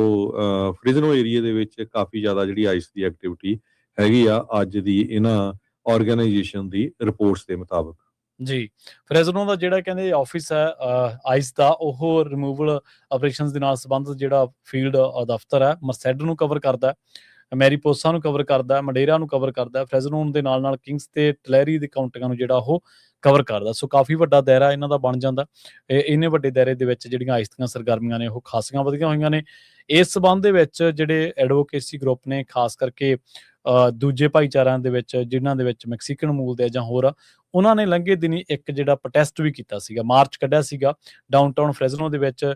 Speaker 2: ਫ੍ਰਿਜ਼ਨੋ ਏਰੀਆ ਦੇ ਵਿੱਚ ਕਾਫੀ ਜ਼ਿਆਦਾ ਜਿਹੜੀ ਆਈਸ ਦੀ ਐਕਟੀਵਿਟੀ ਹੈਗੀ ਆ ਅੱਜ ਦੀ ਇਹਨਾਂ ਆਰਗੇਨਾਈਜੇਸ਼ਨ ਦੀ ਰਿਪੋਰਟਸ ਦੇ ਮੁਤਾਬਕ।
Speaker 1: ਜੀ, ਫ੍ਰੈਜ਼ਨੋ ਦਾ ਜਿਹੜਾ ਕਹਿੰਦੇ ਆਫਿਸ ਹੈ ਆਈਸ ਦਾ, ਉਹ ਰਿਮੂਵਲ ਆਪਰੇਸ਼ਨਸ ਦੇ ਨਾਲ ਸੰਬੰਧਿਤ ਜਿਹੜਾ ਫੀਲਡ ਦਫ਼ਤਰ ਹੈ ਮਰਸੈਡ ਨੂੰ ਕਵਰ ਕਰਦਾ ਹੈ, ਮੈਰੀਪੋਸਾ ਨੂੰ ਕਵਰ ਕਰਦਾ ਹੈ, ਮਡੇਰਾ ਨੂੰ ਕਵਰ ਕਰਦਾ ਹੈ, ਫ੍ਰੈਜ਼ਨੋ ਦੇ ਨਾਲ ਕਿੰਗਸ ਤੇ ਟਲੈਰੀ ਦੇ ਕਾਉਂਟੀਆਂ ਨੂੰ ਜਿਹੜਾ ਉਹ ਕਵਰ ਕਰਦਾ। ਸੋ ਕਾਫੀ ਵੱਡਾ ਦਾਇਰਾ ਇਹਨਾਂ ਦਾ ਬਣ ਜਾਂਦਾ। ਇੰਨੇ ਵੱਡੇ ਦਾਇਰੇ ਦੇ ਵਿੱਚ ਜਿਹੜੀਆਂ ਆਈਸ ਦੀਆਂ ਸਰਗਰਮੀਆਂ ਨੇ ਉਹ ਖਾਸੀਆਂ ਵਧੀਆਂ ਹੋਈਆਂ ਨੇ। ਇਸ ਸਬੰਧ ਦੇ ਵਿੱਚ ਜਿਹੜੇ ਐਡਵੋਕੇਸੀ ਗਰੁੱਪ ਨੇ, ਖਾਸ ਕਰਕੇ ਦੂਜੇ ਭਾਈਚਾਰਿਆਂ ਦੇ ਵਿੱਚ ਜਿਨ੍ਹਾਂ ਦੇ ਵਿੱਚ ਮੈਕਸੀਕਨ ਮੂਲ ਦੇ ਜਾਂ ਹੋਰ, ਉਹਨਾਂ ਨੇ ਲੰਘੇ ਦਿਨੀ ਇੱਕ ਜਿਹੜਾ ਪ੍ਰੋਟੈਸਟ ਵੀ ਕੀਤਾ ਸੀਗਾ, ਮਾਰਚ ਕੱਢਿਆ ਸੀਗਾ ਡਾਊਨਟਾਊਨ ਫ੍ਰੈਜ਼ਨੋ ਦੇ ਵਿੱਚ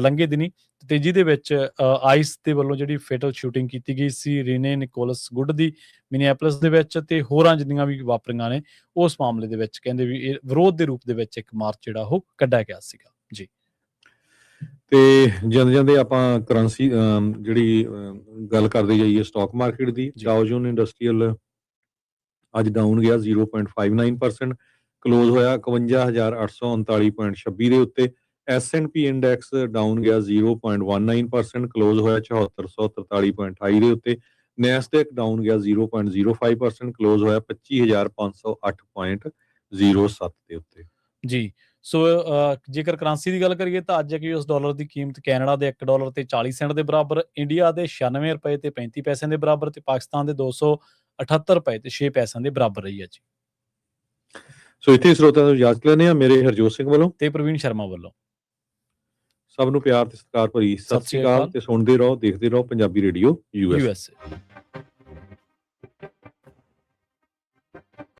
Speaker 1: ਲੰਘੇ ਦਿਨੀ, ਤੇ ਜਿਹਦੇ ਵਿੱਚ ਆਈਸ ਦੇ ਵੱਲੋਂ ਜਿਹੜੀ ਫੇਟਲ ਸ਼ੂਟਿੰਗ ਕੀਤੀ ਗਈ ਸੀ ਰੀਨੇ ਨਿਕੋਲਸ ਗੁੱਡ ਦੀ ਮਿਨੀਐਪਲਿਸ ਦੇ ਵਿੱਚ, ਤੇ ਹੋਰਾਂ ਜਿੰਨੀਆਂ ਵੀ ਵਾਪਰੀਆਂ ਨੇ ਉਸ ਮਾਮਲੇ ਦੇ ਵਿੱਚ ਕਹਿੰਦੇ ਵੀ ਇਹ ਵਿਰੋਧ ਦੇ ਰੂਪ ਦੇ ਵਿੱਚ ਇੱਕ ਮਾਰਚ ਜਿਹੜਾ ਉਹ ਕੱਢਿਆ ਗਿਆ ਸੀਗਾ। ਜੀ,
Speaker 2: ਤੇ ਜਾਂਦੇ ਆਪਾਂ ਕਰੰਸੀ ਜਿਹੜੀ ਗੱਲ ਕਰਦੇ ਜਾਈਏ ਸਟਾਕ ਮਾਰਕੀਟ ਦੀ, ਡਾਓ ਜੋਨ ਇੰਡਸਟਰੀਅਲ ਅੱਜ ਡਾਊਨ ਗਿਆ 0.59%, ਕਲੋਜ਼ ਹੋਇਆ 51,839.26 ਦੇ ਉੱਤੇ। S&P ਇੰਡੈਕਸ ਡਾਊਨ ਗਿਆ 0.19%, ਕਲੋਜ਼ ਹੋਇਆ 7443.28 ਦੇ ਉੱਤੇ। ਨੈਸਡੈਕ ਡਾਊਨ ਗਿਆ 0.05%, ਕਲੋਜ਼ ਹੋਇਆ 25,508.07 ਦੇ ਉੱਤੇ।
Speaker 1: ਜੀ, ਸੋ ਜੇਕਰ ਕਰੰਸੀ ਦੀ ਗੱਲ ਕਰੀਏ ਤਾਂ ਅੱਜ ਇੱਕ US ਡਾਲਰ ਦੀ ਕੀਮਤ ਕੈਨੇਡਾ ਦੇ $1 ਤੇ 40 ਸੈਂਟ ਦੇ ਬਰਾਬਰ, ਇੰਡੀਆ ਦੇ 96 ਰੁਪਏ ਤੇ 35 ਪੈਸਿਆਂ ਦੇ ਬਰਾਬਰ, ਤੇ ਪਾਕਿਸਤਾਨ ਦੇ 278 ਰੁਪਏ ਤੇ 6 ਪੈਸਿਆਂ ਦੇ ਬਰਾਬਰ ਰਹੀ ਹੈ ਜੀ।
Speaker 2: ਸੋ ਇੱਥੇ ਸਰੋਤਿਆਂ ਨੂੰ ਇਜਾਜ਼ਤ ਲੈਂਦੇ ਹਾਂ ਮੇਰੇ ਹਰਜੋਤ ਸਿੰਘ ਵੱਲੋਂ
Speaker 1: ਤੇ ਪ੍ਰਵੀਨ ਸ਼ਰਮਾ ਵੱਲੋਂ।
Speaker 2: ਸਭ ਨੂੰ ਪਿਆਰ ਤੇ ਸਤਿਕਾਰ ਭਰੀ ਸਤਿ ਸ੍ਰੀ ਅਕਾਲ ਤੇ ਸੁਣਦੇ ਰਹੋ, ਦੇਖਦੇ ਰਹੋ ਪੰਜਾਬੀ ਰੇਡੀਓ USA।